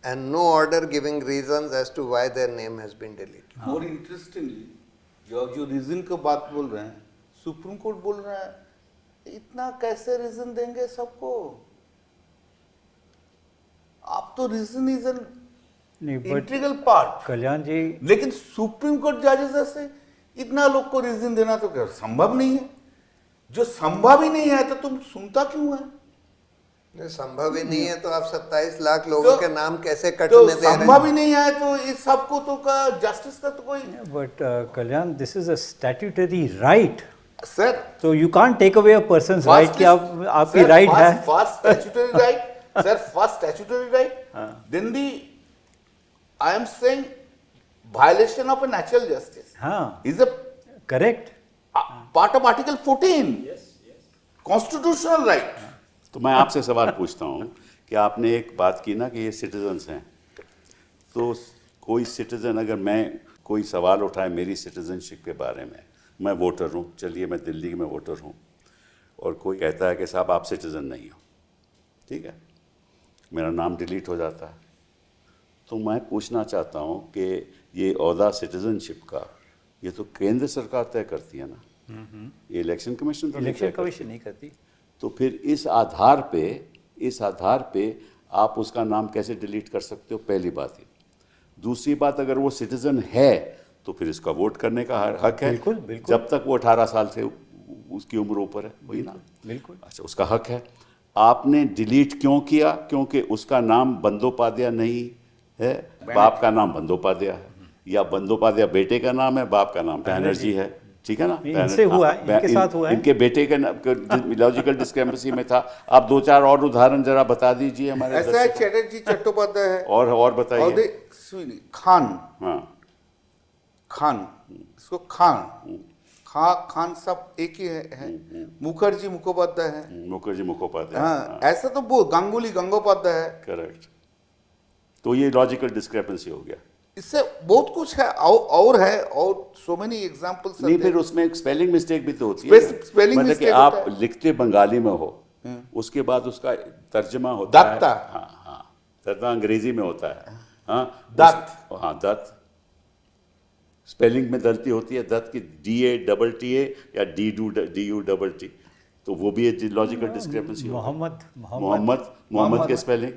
Speaker 2: and no order giving reasons as to why their name has been deleted.
Speaker 3: More interestingly, जो रीजन की बात बोल रहे हैं, सुप्रीम कोर्ट बोल रहा है इतना कैसे रीजन देंगे सबको? आप तो reason is an integral part.
Speaker 4: Kalyan ji,
Speaker 3: लेकिन सुप्रीम कोर्ट जजेस से इतना लोग को रीजन देना तो क्या संभव नहीं है? जो संभव ही नहीं है तो तुम सुनता क्यों है?
Speaker 2: संभव ही नहीं है तो आप 27 लाख लोगों के नाम कैसे कटने
Speaker 3: तो
Speaker 2: दे रहे हैं?
Speaker 3: संभव ही नहीं है तो इस सबको तो का जस्टिस का तो कोई।
Speaker 4: But Kalyan, this is a statutory right,
Speaker 3: sir
Speaker 4: तो you can't take away a person's right कि आप आपकी राइट है।
Speaker 3: First statutory right, sir, first statutory right, then the I am saying violation of a natural justice is a
Speaker 4: correct
Speaker 3: part of Article 14, constitutional right.
Speaker 1: तो मैं आपसे सवाल पूछता हूँ कि आपने एक बात की ना कि ये सिटीजन्स हैं, तो कोई सिटीज़न अगर मैं कोई सवाल उठाए मेरी सिटीजनशिप के बारे में, मैं वोटर हूँ, चलिए मैं दिल्ली में वोटर हूँ, और कोई कहता है कि साहब आप सिटीज़न नहीं हो, ठीक है, मेरा नाम डिलीट हो जाता है, तो मैं पूछना चाहता हूँ कि ये ओहदा सिटीजनशिप का ये तो केंद्र सरकार तय करती है ना, ये इलेक्शन कमीशन तो
Speaker 4: इलेक्शन कमीशन नहीं करती।
Speaker 1: तो फिर इस आधार पे आप उसका नाम कैसे डिलीट कर सकते हो? पहली बात ये। दूसरी बात, अगर वो सिटीजन है तो फिर इसका वोट करने का हक है,
Speaker 4: बिल्कुल, बिल्कुल।
Speaker 1: जब तक वो 18 साल से उसकी उम्र ऊपर है, वही ना,
Speaker 4: बिल्कुल।
Speaker 1: अच्छा, उसका हक है। आपने डिलीट क्यों किया? क्योंकि उसका नाम बंदोपाध्याय नहीं है, बाप का नाम बंदोपाध्याय है, या बंदोपाध्याय बेटे का नाम है, बाप का नाम बैनर्जी है, ठीक है ना?
Speaker 4: इनसे हुआ है, इनके साथ हुआ है।
Speaker 1: इनके बेटे के लॉजिकल डिस्क्रिपेंसी में था। आप दो चार और उदाहरण जरा बता दीजिए हमारे
Speaker 3: ऐसा है, चटर्जी चट्टोपाध्याय है,
Speaker 1: और बताइए।
Speaker 3: खान,
Speaker 1: हाँ,
Speaker 3: खान, इसको खान सब एक ही है। मुखर्जी मुखोपाध्याय है,
Speaker 1: मुखर्जी मुखोपाध्याय,
Speaker 3: हाँ, ऐसा तो वो गांगुली गंगोपाध्याय है।
Speaker 1: करेक्ट। तो ये लॉजिकल डिस्क्रिपेंसी हो गया।
Speaker 3: इससे बहुत कुछ है और है, और सो मेनी एग्जांपल्स।
Speaker 1: नहीं, फिर उसमें एक स्पेलिंग मिस्टेक भी तो होती है।
Speaker 3: स्पेलिंग
Speaker 1: मतलब कि
Speaker 3: मिस्टेक
Speaker 1: आप
Speaker 3: होता है।
Speaker 1: लिखते बंगाली में हो, उसके बाद उसका तर्जमा होता है,
Speaker 3: दत्ता।
Speaker 1: हाँ हाँ, तर्जमा अंग्रेजी में होता है, हाँ,
Speaker 3: दत्त।
Speaker 1: हाँ, दत्त। स्पेलिंग में गलती होती है, दत्त की DA या DU तो वो भी लॉजिकल डिस्क्रिपेंसी। मोहम्मद के स्पेलिंग।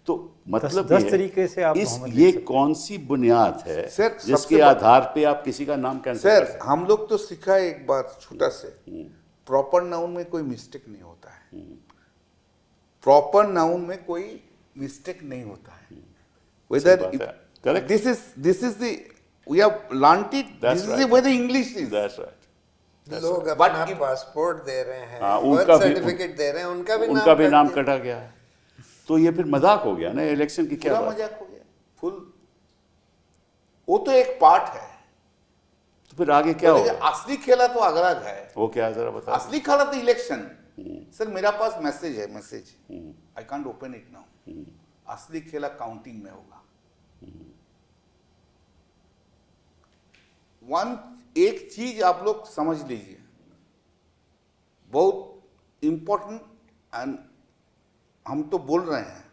Speaker 1: तो मतलब
Speaker 4: 10
Speaker 1: ये
Speaker 4: तरीके से आप
Speaker 1: इस
Speaker 4: मोहम्मद
Speaker 1: ये
Speaker 4: लिख सकते
Speaker 1: कौन सी बुनियाद है
Speaker 3: सर,
Speaker 1: जिसके
Speaker 3: सबसे
Speaker 1: आधार पे आप किसी का नाम कैंसिल कर
Speaker 3: सर,
Speaker 1: सकते
Speaker 3: हम लोग तो सीखा है एक बार छोटा से, प्रॉपर नाउन में कोई मिस्टेक नहीं होता है। प्रॉपर नाउन में कोई मिस्टेक नहीं होता है। Whether
Speaker 1: Correct.
Speaker 3: This is the we have learned it,
Speaker 1: That's
Speaker 3: this is
Speaker 1: right.
Speaker 3: Way the English is.
Speaker 1: That's right.
Speaker 2: लोग
Speaker 3: But
Speaker 2: अपना
Speaker 3: if-
Speaker 2: पासपोर्ट दे रहे हैं,
Speaker 1: हाँ,
Speaker 2: बर्थ
Speaker 1: उनका भी-
Speaker 2: सर्टिफिकेट दे रहे हैं, उनका भी
Speaker 1: नाम
Speaker 2: कट
Speaker 1: कटा गया है। तो ये फिर मजाक हो गया ना, इलेक्शन की क्या
Speaker 3: पूरा
Speaker 1: बात?
Speaker 3: मजाक हो गया फुल। वो तो एक पार्ट है,
Speaker 1: तो फिर आगे क्या
Speaker 3: लेकिन
Speaker 1: होगा?
Speaker 3: असली खेला तो अगला है।
Speaker 1: वो क्या है जरा बता।
Speaker 3: असली खेला तो इलेक्शन। सर, मेरा पास मैसेज है, message I can't open it now. असली खेला काउंटिंग में होगा। एक चीज आप लोग समझ लीजिए, बहुत इंपॉर्टेंट, एंड हम तो बोल रहे हैं,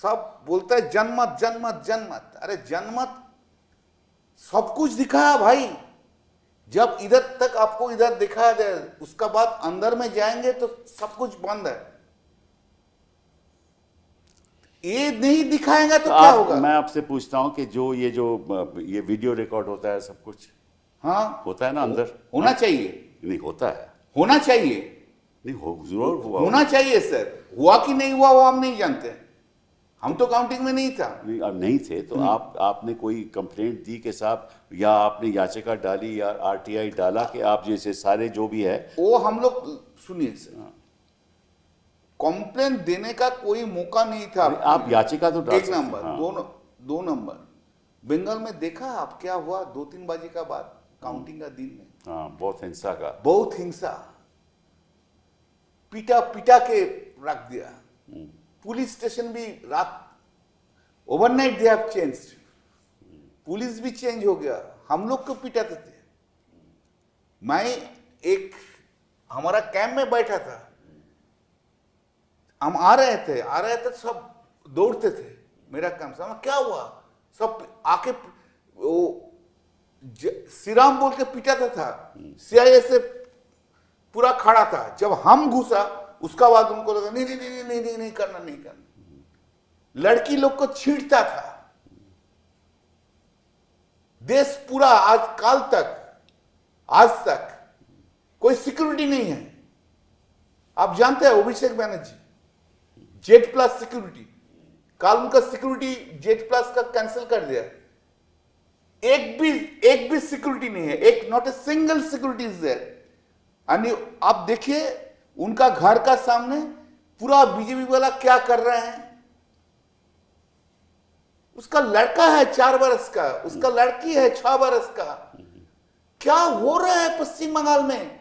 Speaker 3: सब बोलता है जनमत जनमत जनमत। अरे जनमत सब कुछ दिखाया भाई। जब इधर तक आपको इधर दिखाया जाए, उसका बाद अंदर में जाएंगे तो सब कुछ बंद है। ये नहीं दिखाएंगे तो क्या होगा?
Speaker 1: मैं आपसे पूछता हूँ कि ये वीडियो रिकॉर्ड होता है, सब कुछ
Speaker 3: हाँ,
Speaker 1: होता है ना अंदर?
Speaker 3: होना चाहिए,
Speaker 1: नहीं होता है,
Speaker 3: होना चाहिए,
Speaker 1: नहीं जरूर हुआ
Speaker 3: होना चाहिए सर। हुआ कि नहीं हुआ वो हम नहीं जानते, हम तो काउंटिंग में नहीं था।
Speaker 1: नहीं, अब नहीं थे तो आपने कोई कंप्लेंट दी कि साहब, या आपने याचिका डाली या RTI डाला कि आप जैसे सारे जो भी है?
Speaker 3: वो हम लोग, सुनिए सर, कंप्लेंट देने का कोई मौका नहीं था।
Speaker 1: आप याचिका तो डाल
Speaker 3: एक
Speaker 1: सकते हैं,
Speaker 3: नंबर,
Speaker 1: हाँ।
Speaker 3: दो नंबर, बंगाल में देखा आप क्या हुआ 2-3 बजे का बाद काउंटिंग का दिन में?
Speaker 1: हाँ, बहुत हिंसा का,
Speaker 3: बहुत हिंसा, पिटा के रख दिया। पुलिस स्टेशन भी रात, overnight they have changed, police भी चेंज हो गया। हम लोग को पिटाते थे। मैं एक हमारा कैंप में बैठा था, हम आ रहे थे, सब दौड़ते थे मेरा कैंप से। क्या हुआ? सब आके वो श्रीराम बोल के पिटाता था। CIA से पूरा खड़ा था। जब हम घुसा उसका बाद उनको लगा नहीं करना। लड़की लोग को छींटता था। देश पूरा आज तक कोई सिक्योरिटी नहीं है। आप जानते हैं अभिषेक बैनर्जी Z+ सिक्योरिटी, कल उनका सिक्योरिटी Z+ का कैंसिल कर दिया। एक भी सिक्योरिटी नहीं है, not a single security is there. आप देखिए उनका घर का सामने पूरा बीजेपी वाला क्या कर रहे हैं। उसका लड़का है 4 बरस का, उसका लड़की है 6 बरस का। क्या हो रहा है पश्चिम बंगाल में?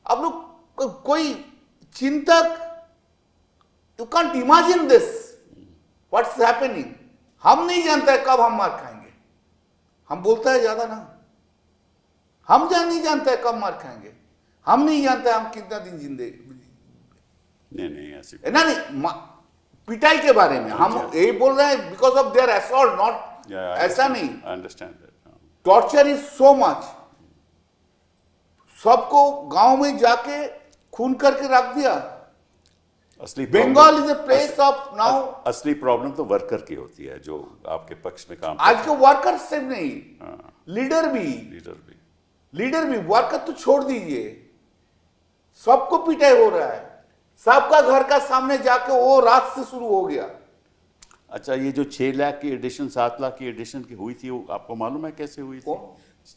Speaker 3: आप लोग कोई चिंतक, you can't imagine this what's happening. हम नहीं जानते कब हम मार खाएंगे। हम बोलता है ज्यादा ना, हम नहीं जानते कब मार खाएंगे। हम नहीं जानते हम कितना दिन जिंदगी।
Speaker 1: नहीं ऐसी
Speaker 3: नहीं, पिटाई के बारे में हम यही बोल रहे हैं, because of their assault, not ऐसा नहीं।
Speaker 1: Understand.
Speaker 3: Torture is so much. सबको गांव में जाके खून करके रख दिया।
Speaker 1: असली
Speaker 3: Bengal is a place of now.
Speaker 1: असली प्रॉब्लम तो वर्कर की होती है जो आपके पक्ष में काम
Speaker 3: आज के वर्कर सिर्फ नहीं, लीडर भी, वर्कर तो छोड़ दीजिए। सबको पिटाई हो रहा है, सबका घर का सामने जाके वो रात से शुरू हो गया।
Speaker 1: अच्छा, ये जो 6 लाख की एडिशन, 7 लाख की एडिशन की हुई थी, वो आपको मालूम है कैसे हुई थी?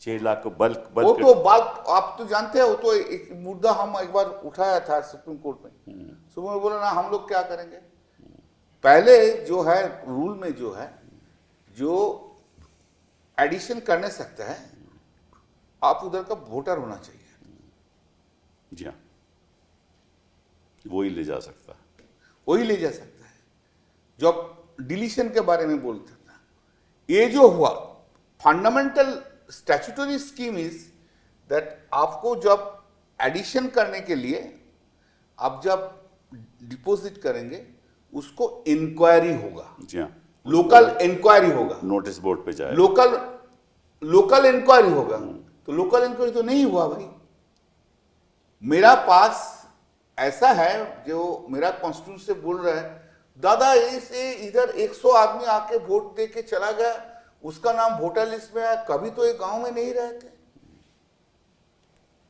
Speaker 1: 6 लाख को बल्क
Speaker 3: वो तो बात आप तो जानते हैं, वो तो एक मुद्दा हम एक बार उठाया था सुप्रीम कोर्ट में। सुप्रीम बोला ना हम लोग क्या करेंगे, पहले जो है रूल में जो है, जो एडिशन करने सकता है आप उधर का वोटर होना चाहिए।
Speaker 1: जी हाँ, वही ले जा सकता है,
Speaker 3: वही ले जा सकता है। जब डिलीशन के बारे में बोलते था, ये जो हुआ fundamental statutory scheme is that आपको जब एडिशन करने के लिए आप जब डिपॉजिट करेंगे उसको इंक्वायरी होगा।
Speaker 1: जी हाँ,
Speaker 3: लोकल इंक्वायरी होगा,
Speaker 1: नोटिस बोर्ड पे जाए,
Speaker 3: लोकल इंक्वायरी होगा। तो लोकल इंक्वायरी तो नहीं हुआ भाई। मेरा पास ऐसा है जो मेरा कॉन्स्टिट्यूंसी से बोल रहा है, दादा इसे इधर 100 आदमी आके वोट दे के चला गया, उसका नाम वोटर लिस्ट में है, कभी तो ये गांव में नहीं रहते।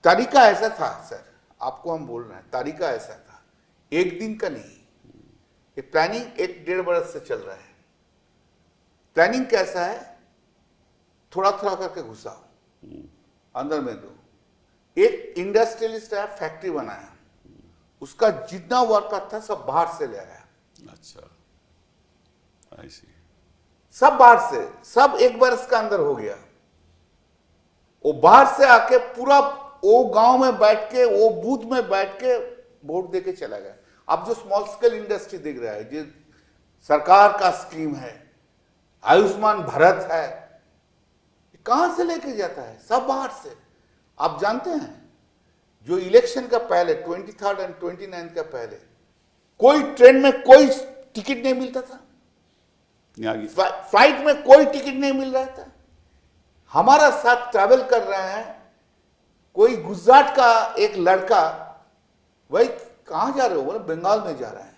Speaker 3: तरीका ऐसा था सर, आपको हम बोल रहे हैं, तरीका ऐसा था, एक दिन का नहीं। ये प्लानिंग 1-1.5 बरस से चल रहा है। प्लानिंग कैसा है, थोड़ा थोड़ा करके घुसाओ अंदर में दो। एक इंडस्ट्रियलिस्ट है, फैक्ट्री बनाया, उसका जितना वर्कर था सब बाहर से ले आया।
Speaker 1: अच्छा, आई सी,
Speaker 3: सब बाहर से, सब 1 बरस का अंदर हो गया। वो बाहर से आके पूरा वो गांव में बैठ के, वो बूथ में बैठ के वोट दे के चला गया। अब जो स्मॉल स्केल इंडस्ट्री दिख रहा है, जो सरकार का स्कीम है, आयुष्मान भारत है, कहां से लेके जाता है? सब बाहर से। आप जानते हैं जो इलेक्शन का पहले 23 और 29 का पहले कोई ट्रेन में कोई टिकट नहीं मिलता था, फ्लाइट में कोई टिकट नहीं मिल रहा था। हमारा साथ ट्रैवल कर रहे हैं कोई गुजरात का एक लड़का, भाई कहां जा रहे हो? बोले बंगाल में जा रहा है,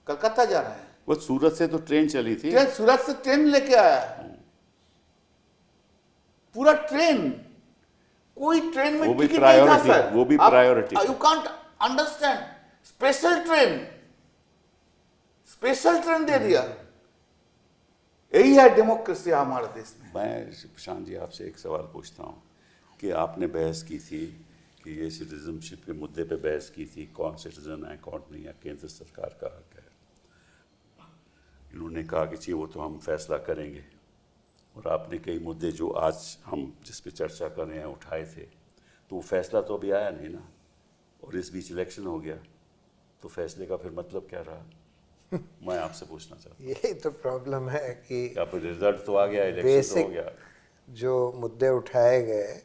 Speaker 3: कलकत्ता जा रहा है।
Speaker 1: वो सूरत से तो ट्रेन चली थी,
Speaker 3: सूरत से ट्रेन लेके आया, पूरा ट्रेन, कोई ट्रेन में टिकट नहीं था सर।
Speaker 1: वो भी priority,
Speaker 3: you can't understand. Special train दे दिया। यही है डेमोक्रेसी हमारे देश में।
Speaker 1: मैं प्रशांत जी आपसे एक सवाल पूछता हूँ कि आपने बहस की थी कि ये सिटीजनशिप के मुद्दे पे बहस की थी, कौन सिटीजन है कौन नहीं है, केंद्र सरकार का हक है। इन्होंने कहा कि जी वो तो हम फैसला करेंगे, और आपने कई मुद्दे जो आज हम जिस पे चर्चा कर रहे हैं उठाए थे, तो वो फैसला तो अभी आया नहीं ना, और इस बीच इलेक्शन हो गया, तो फैसले का फिर मतलब क्या रहा? मैं आपसे पूछना चाहता हूँ।
Speaker 2: यही तो प्रॉब्लम है कि
Speaker 1: अब रिजल्ट तो आ गया, इलेक्शन तो हो गया,
Speaker 2: जो मुद्दे उठाए गए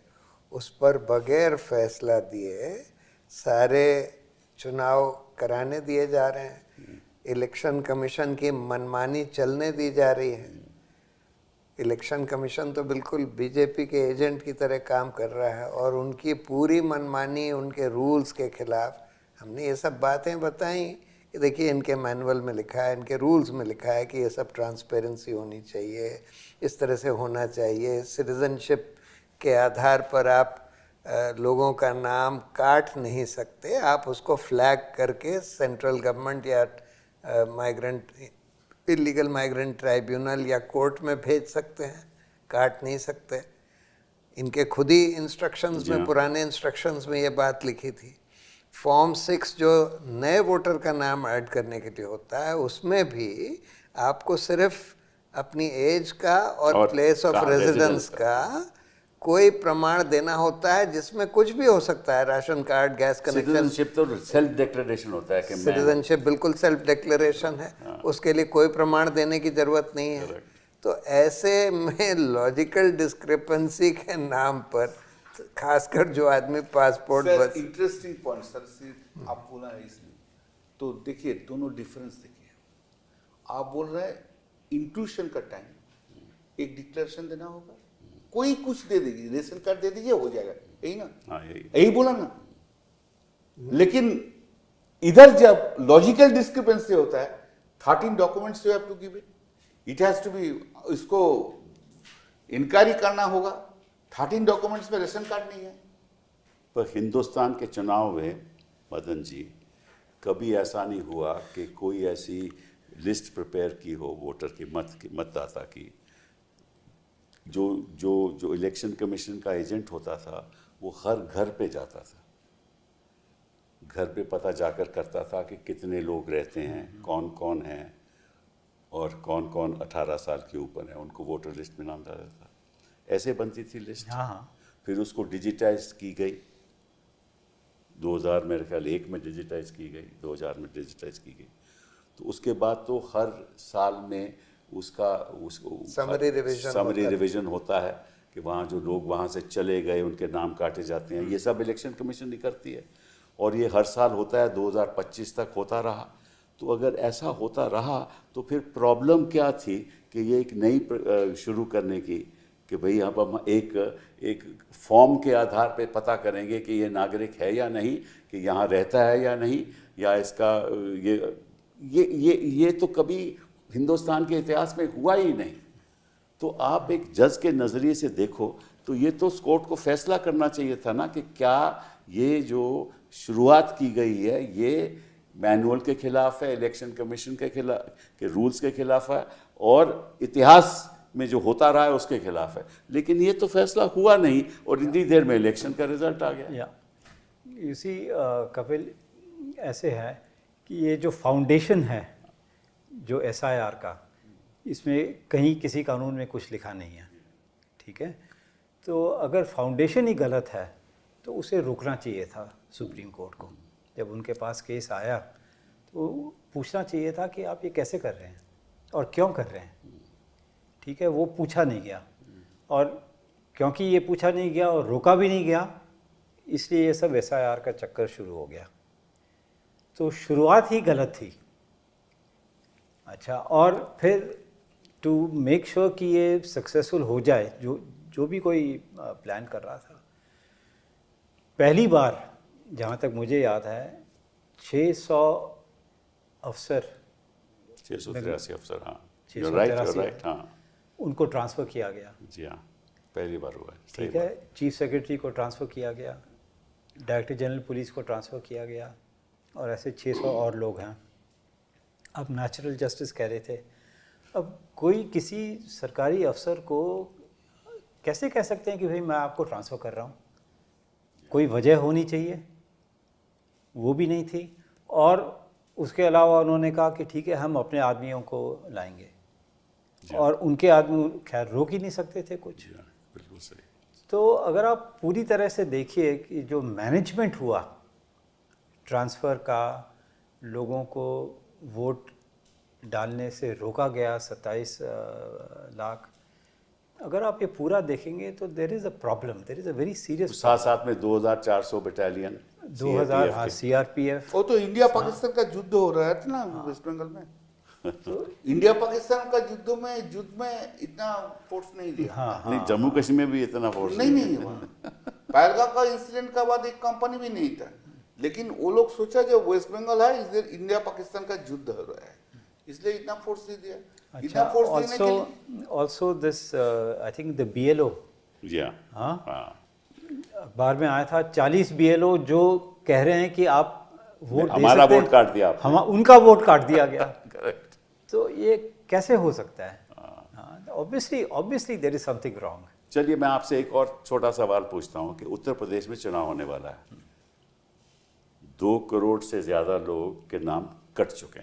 Speaker 2: उस पर बगैर फैसला दिए सारे चुनाव कराने दिए जा रहे हैं। इलेक्शन कमीशन की मनमानी चलने दी जा रही है। इलेक्शन कमीशन तो बिल्कुल बीजेपी के एजेंट की तरह काम कर रहा है, और उनकी पूरी मनमानी उनके रूल्स के खिलाफ। हमने ये सब बातें बताई कि देखिए इनके मैनुअल में लिखा है, इनके रूल्स में लिखा है कि ये सब ट्रांसपेरेंसी होनी चाहिए, इस तरह से होना चाहिए। सिटीजनशिप के आधार पर आप लोगों का नाम काट नहीं सकते, आप उसको फ्लैग करके सेंट्रल गवर्नमेंट या माइग्रेंट इलीगल माइग्रेंट ट्राइब्यूनल या कोर्ट में भेज सकते हैं, काट नहीं सकते। इनके खुद ही इंस्ट्रक्शंस में, पुराने इंस्ट्रक्शंस में ये बात लिखी थी। फॉर्म 6 जो नए वोटर का नाम ऐड करने के लिए होता है, उसमें भी आपको सिर्फ अपनी एज का और प्लेस ऑफ रेजिडेंस का कोई प्रमाण देना होता है, जिसमें कुछ भी हो सकता है, ration card, gas connection.
Speaker 1: Citizenship तो सेल्फ डिक्लेरेशन होता है कि
Speaker 2: सिटीजनशिप बिल्कुल सेल्फ डिक्लेरेशन है। उसके लिए कोई प्रमाण देने की जरूरत नहीं है। तो ऐसे में लॉजिकल डिस्क्रिपेंसी के नाम पर खासकर जो आदमी पासपोर्ट बस
Speaker 3: इंटरेस्टिंग पॉइंट सर आप बोला है इसमें, तो देखिए दोनों डिफरेंस देखिए। आप बोल रहे हैं इंट्यूशन का टाइम एक डिक्लेरेशन देना होगा, कोई कुछ दे देगी, रेशन कार्ड दे दीजिए हो जाएगा, यही ना?
Speaker 1: हाँ,
Speaker 3: यही बोला ना। लेकिन इधर जब लॉजिकल डिस्क्रिपेंसी होता है, 13 documents you have to give it has to be, इसको इंक्वायरी करना होगा। 13 डॉक्यूमेंट्स में रेशन कार्ड नहीं है,
Speaker 1: पर हिंदुस्तान के चुनाव में मदन जी कभी ऐसा नहीं हुआ कि कोई ऐसी लिस्ट प्रिपेयर की हो वोटर की मतदाता की, जो जो जो इलेक्शन कमीशन का एजेंट होता था वो हर घर पे जाता था, घर पे पता जाकर करता था कि कितने लोग रहते हैं, कौन कौन हैं और कौन कौन 18 साल के ऊपर हैं, उनको वोटर लिस्ट में नाम डाला था। ऐसे बनती थी लिस्ट।
Speaker 4: हाँ।
Speaker 1: फिर उसको डिजिटाइज की गई 2000 मेरे ख्याल 1 में डिजिटाइज की गई, 2000 में डिजिटाइज की गई। तो उसके बाद तो हर साल में उसका
Speaker 2: समरी
Speaker 1: रिवीजन होता है कि वहाँ जो लोग वहाँ से चले गए उनके नाम काटे जाते हैं। ये सब इलेक्शन कमीशन ही करती है और ये हर साल होता है, 2025 तक होता रहा। तो अगर ऐसा होता रहा तो फिर प्रॉब्लम क्या थी कि ये एक नई शुरू करने की कि भाई अब हम एक फॉर्म के आधार पे पता करेंगे कि ये नागरिक है या नहीं, कि यहाँ रहता है या नहीं, या इसका ये तो कभी हिंदुस्तान के इतिहास में हुआ ही नहीं। तो आप एक जज के नज़रिए से देखो तो ये तो कोर्ट को फैसला करना चाहिए था ना कि क्या ये जो शुरुआत की गई है ये मैनुअल के खिलाफ है, इलेक्शन कमीशन के खिलाफ के रूल्स के खिलाफ है और इतिहास में जो होता रहा है उसके खिलाफ है। लेकिन ये तो फैसला हुआ नहीं और इतनी देर में इलेक्शन का रिजल्ट आ गया।
Speaker 4: इसी कपिल ऐसे है कि ये जो फाउंडेशन है जो SIR का, इसमें कहीं किसी कानून में कुछ लिखा नहीं है, ठीक है। तो अगर फाउंडेशन ही गलत है तो उसे रुकना चाहिए था सुप्रीम कोर्ट को। जब उनके पास केस आया तो पूछना चाहिए था कि आप ये कैसे कर रहे हैं और क्यों कर रहे हैं, ठीक है। वो पूछा नहीं गया और क्योंकि ये पूछा नहीं गया और रोका भी नहीं गया, इसलिए ये सब SIR का चक्कर शुरू हो गया। तो शुरुआत ही गलत थी। अच्छा, और फिर टू मेक श्योर कि ये सक्सेसफुल हो जाए, जो भी कोई प्लान कर रहा था, पहली बार जहाँ तक मुझे याद है 600 अफसर,
Speaker 1: 683 अफसर, हाँ,
Speaker 4: 683
Speaker 1: राइट, हाँ,
Speaker 4: उनको ट्रांसफ़र किया गया।
Speaker 1: जी हाँ, पहली बार हुआ है,
Speaker 4: ठीक है। चीफ सेक्रेटरी को ट्रांसफ़र किया गया, डायरेक्टर जनरल पुलिस को ट्रांसफ़र किया गया और ऐसे 600 और लोग हैं। अब नेचुरल जस्टिस कह रहे थे। अब कोई किसी सरकारी अफसर को कैसे कह सकते हैं कि भाई मैं आपको ट्रांसफ़र कर रहा हूँ? कोई वजह होनी चाहिए, वो भी नहीं थी। और उसके अलावा उन्होंने कहा कि ठीक है हम अपने आदमियों को लाएंगे, और उनके आदमी खैर रोक ही नहीं सकते थे कुछ।
Speaker 1: बिल्कुल सही।
Speaker 4: तो अगर आप पूरी तरह से देखिए कि जो मैनेजमेंट हुआ ट्रांसफ़र का, लोगों को वोट डालने से रोका गया 27 लाख, अगर आप ये पूरा देखेंगे तो there is a problem, there is a very serious.
Speaker 1: साथ में 2400 बटालियन,
Speaker 4: 2000 CRPF।
Speaker 3: वो तो इंडिया पाकिस्तान का युद्ध हो रहा था ना वेस्ट बंगाल में। तो इंडिया पाकिस्तान का युद्ध में इतना फोर्स नहीं लिया।
Speaker 1: नहीं, जम्मू कश्मीर में भी इतना फोर्स
Speaker 3: नहीं पहलगाम का इंसिडेंट का बाद एक कंपनी भी नहीं था, लेकिन वो लोग सोचा जो वेस्ट बंगाल है इधर इंडिया पाकिस्तान का युद्ध हो रहा है, इसलिए इतना फोर्स दे दिया।
Speaker 4: अच्छा, also this I think the BLO,
Speaker 1: हाँ,
Speaker 4: अखबार में आया था 40 BLO जो कह रहे हैं कि आप वोट
Speaker 1: हमारा वोट काट दिया,
Speaker 4: उनका वोट काट दिया गया। तो ये कैसे हो सकता है? Obviously there is something wrong.
Speaker 1: चलिए मैं आपसे एक और छोटा सवाल पूछता हूँ कि उत्तर प्रदेश में चुनाव होने वाला है, 2 करोड़ से ज़्यादा लोग के नाम कट चुके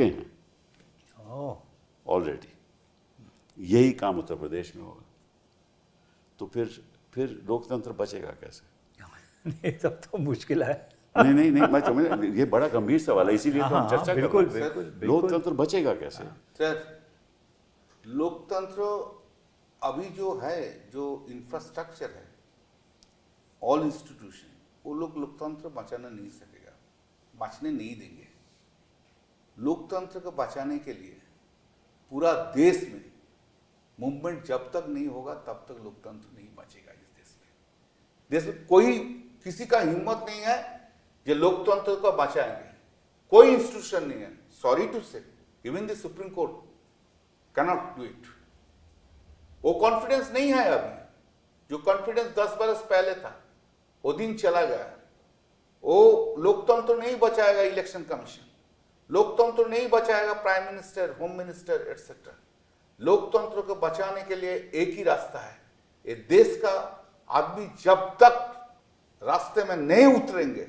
Speaker 1: हैं ऑलरेडी। यही काम उत्तर प्रदेश में होगा तो फिर लोकतंत्र बचेगा कैसे?
Speaker 4: नहीं, तब तो मुश्किल है।
Speaker 1: नहीं, मैं समझ, ये बड़ा गंभीर सवाल है, इसीलिए तो हम चर्चा कर रहे हैं। लोकतंत्र बचेगा कैसे?
Speaker 3: सर, लोकतंत्र अभी जो है, जो इंफ्रास्ट्रक्चर है, ऑल इंस्टीट्यूशन, वो लोग लोकतंत्र बचाना नहीं सकेगा, बचने नहीं देंगे। लोकतंत्र को बचाने के लिए पूरा देश में मूवमेंट जब तक नहीं होगा तब तक लोकतंत्र नहीं बचेगा। इस देश में कोई किसी का हिम्मत नहीं है जो लोकतंत्र को बचाएंगे, कोई इंस्टीट्यूशन नहीं है। सॉरी टू से, even the supreme court can not do it. वो कॉन्फिडेंस नहीं है अभी। जो कॉन्फिडेंस 10 बरस पहले था वो दिन चला गया। वो लोकतंत्र नहीं बचाएगा इलेक्शन कमीशन, लोकतंत्र नहीं बचाएगा prime minister, home minister etcetera. लोकतंत्र को बचाने के लिए एक ही रास्ता है, ये देश का आदमी जब तक रास्ते में नहीं उतरेंगे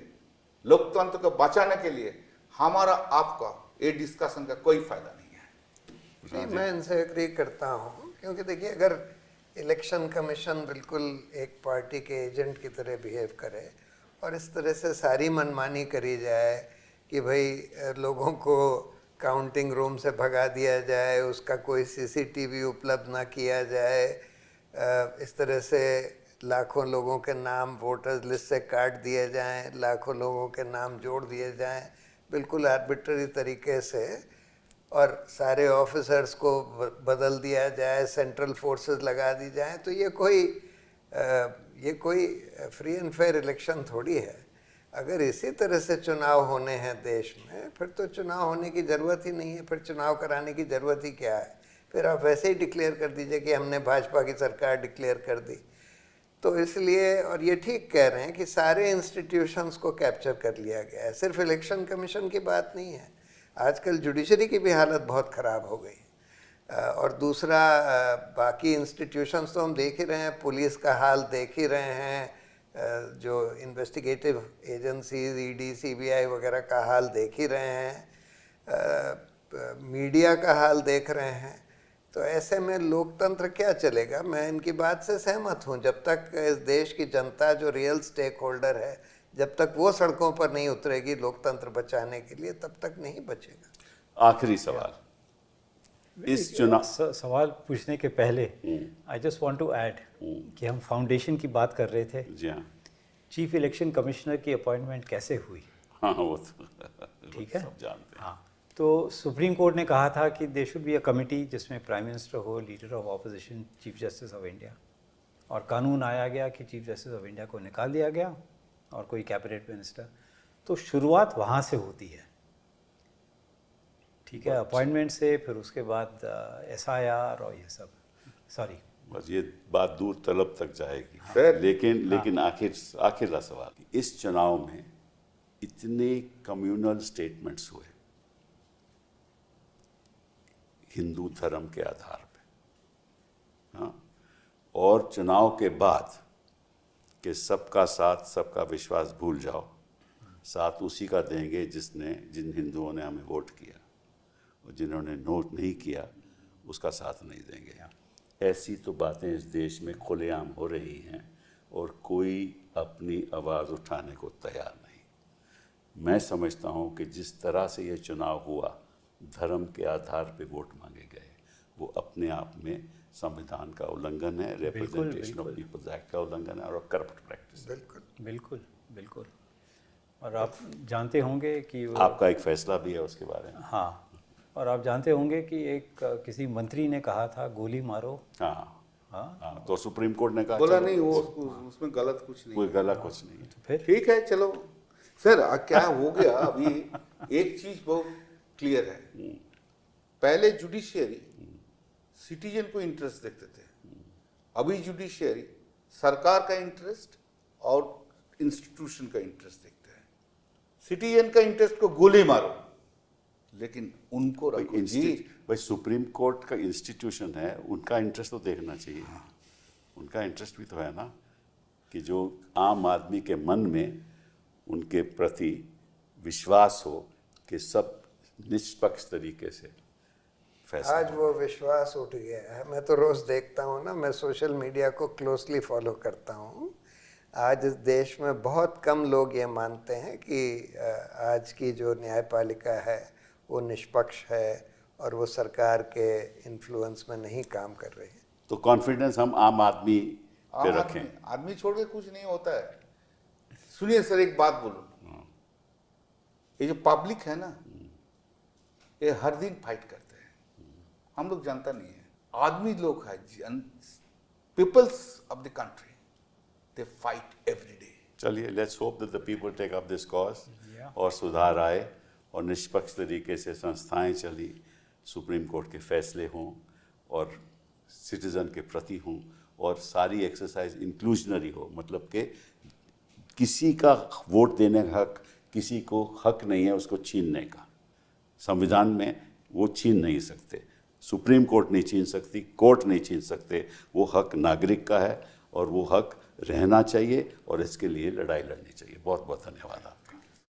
Speaker 3: लोकतंत्र को बचाने के लिए, हमारा आपका ये डिस्कशन का कोई फायदा नहीं है।
Speaker 2: नहीं, मैं इनसे एग्री करता हूँ, क्योंकि देखिए अगर इलेक्शन कमीशन बिल्कुल एक पार्टी के एजेंट की तरह बिहेव करे और इस तरह से सारी मनमानी करी जाए कि भाई लोगों को काउंटिंग रूम से भगा दिया जाए, उसका कोई सीसीटीवी उपलब्ध ना किया जाए, इस तरह से लाखों लोगों के नाम वोटर्स लिस्ट से काट दिए जाएं, लाखों लोगों के नाम जोड़ दिए जाएं बिल्कुल आर्बिट्ररी तरीके से, और सारे ऑफिसर्स को बदल दिया जाए, सेंट्रल फोर्सेस लगा दी जाएं, तो ये कोई फ्री एंड फेयर इलेक्शन थोड़ी है। अगर इसी तरह से चुनाव होने हैं देश में, फिर तो चुनाव होने की ज़रूरत ही नहीं है, फिर चुनाव कराने की ज़रूरत ही क्या है। फिर आप वैसे ही डिक्लेयर कर दीजिए कि हमने भाजपा की सरकार डिक्लेयर कर दी। तो इसलिए, और ये ठीक कह रहे हैं कि सारे इंस्टीट्यूशंस को कैप्चर कर लिया गया है, सिर्फ इलेक्शन कमीशन की बात नहीं है। आजकल जुडिशरी की भी हालत बहुत ख़राब हो गई, और दूसरा बाकी इंस्टीट्यूशंस तो हम देख ही रहे हैं, पुलिस का हाल देख ही रहे हैं, जो इन्वेस्टिगेटिव एजेंसीज ईडी सीबीआई वगैरह का हाल देख ही रहे हैं, मीडिया का हाल देख रहे हैं। तो ऐसे में लोकतंत्र क्या चलेगा? मैं इनकी बात से सहमत हूँ। जब तक इस देश की जनता जो रियल स्टेक होल्डर है, जब तक वो सड़कों पर नहीं उतरेगी लोकतंत्र बचाने के लिए, तब तक नहीं बचेगा।
Speaker 1: आखिरी सवाल, इस चुनाव
Speaker 4: सवाल पूछने के पहले I just want to add कि हम फाउंडेशन की बात कर रहे थे।
Speaker 1: जी हाँ,
Speaker 4: चीफ इलेक्शन कमिश्नर की अपॉइंटमेंट कैसे हुई?
Speaker 1: हाँ वो तो
Speaker 4: ठीक है,
Speaker 1: सब जानते हैं।
Speaker 4: हाँ, तो सुप्रीम कोर्ट ने कहा था कि there should be a committee जिसमें प्राइम मिनिस्टर हो, leader of opposition, chief justice of India, और कानून आया गया कि चीफ जस्टिस ऑफ इंडिया को निकाल दिया गया और कोई कैबिनेट मिनिस्टर। तो शुरुआत वहाँ से होती है, ठीक है, अपॉइंटमेंट से, फिर उसके बाद SIR और ये सब, सॉरी
Speaker 1: बस ये बात दूर तलब तक जाएगी।
Speaker 3: सर,
Speaker 1: लेकिन आखिर सवाल, इस चुनाव में इतने कम्युनल स्टेटमेंट्स हुए हिंदू धर्म के आधार पे, हाँ, और चुनाव के बाद कि सबका साथ सबका विश्वास भूल जाओ, साथ उसी का देंगे जिन हिंदुओं ने हमें वोट किया, और जिन्होंने नोट नहीं किया उसका साथ नहीं देंगे। ऐसी तो बातें इस देश में खुलेआम हो रही हैं और कोई अपनी आवाज़ उठाने को तैयार नहीं। मैं समझता हूँ कि जिस तरह से ये चुनाव हुआ, धर्म के आधार पे वोट मांगे गए, वो अपने आप में संविधान का उल्लंघन है, रिप्रेजेंटेशन ऑफ पीपल्स एक्ट का उल्लंघन है और करप्ट प्रैक्टिस।
Speaker 4: बिल्कुल। और आप जानते होंगे कि
Speaker 1: आपका एक फैसला भी है उसके बारे में।
Speaker 4: हाँ, और आप जानते होंगे कि किसी मंत्री ने कहा था गोली मारो।
Speaker 1: हाँ, तो सुप्रीम कोर्ट ने कहा
Speaker 3: बोला नहीं, वो उसमें गलत कुछ नहीं,
Speaker 1: कोई गलत कुछ नहीं।
Speaker 4: तो फिर
Speaker 3: ठीक है, चलो सर, क्या हो गया अभी, एक चीज बहुत क्लियर है, पहले जुडिशियरी सिटीजन को इंटरेस्ट देखते थे, अभी जुडिशियरी सरकार का इंटरेस्ट और इंस्टीट्यूशन का इंटरेस्ट देखते हैं। सिटीजन का इंटरेस्ट को गोली मारो, लेकिन उनको रखो जी।
Speaker 1: भाई सुप्रीम कोर्ट का इंस्टीट्यूशन है, उनका इंटरेस्ट तो देखना चाहिए। उनका इंटरेस्ट भी तो है ना, कि जो आम आदमी के मन में उनके प्रति विश्वास हो कि सब निष्पक्ष तरीके से फैसला।
Speaker 2: आज वो विश्वास उठ गया है। मैं तो रोज़ देखता हूँ ना, मैं सोशल मीडिया को क्लोजली फॉलो करता हूँ। आज इस देश में बहुत कम लोग ये मानते हैं कि आज की जो न्यायपालिका है वो निष्पक्ष है और वो सरकार के इन्फ्लुएंस में नहीं काम कर रही है।
Speaker 1: तो कॉन्फिडेंस हम आम आदमी पे रखें।
Speaker 3: आदमी छोड़ के कुछ नहीं होता है। सुनिए सर, एक बात बोलूं, ये जो पब्लिक है ना, ये हर दिन फाइट करते हैं, हम लोग जानता नहीं है। आदमी लोग है, peoples of the country, they fight every day.
Speaker 1: चलिए, let's hope that the people take up this cause और सुधार आए और निष्पक्ष तरीके से संस्थाएं चली, सुप्रीम कोर्ट के फैसले हों और सिटीजन के प्रति हों और सारी एक्सरसाइज इंक्लूजनरी हो, मतलब कि किसी का वोट देने का हक किसी को हक नहीं है उसको छीनने का। संविधान में वो छीन नहीं सकते, सुप्रीम कोर्ट नहीं छीन सकती, कोर्ट नहीं छीन सकते। वो हक नागरिक का है और वो हक रहना चाहिए और इसके लिए लड़ाई लड़नी चाहिए। बहुत बहुत धन्यवाद आप।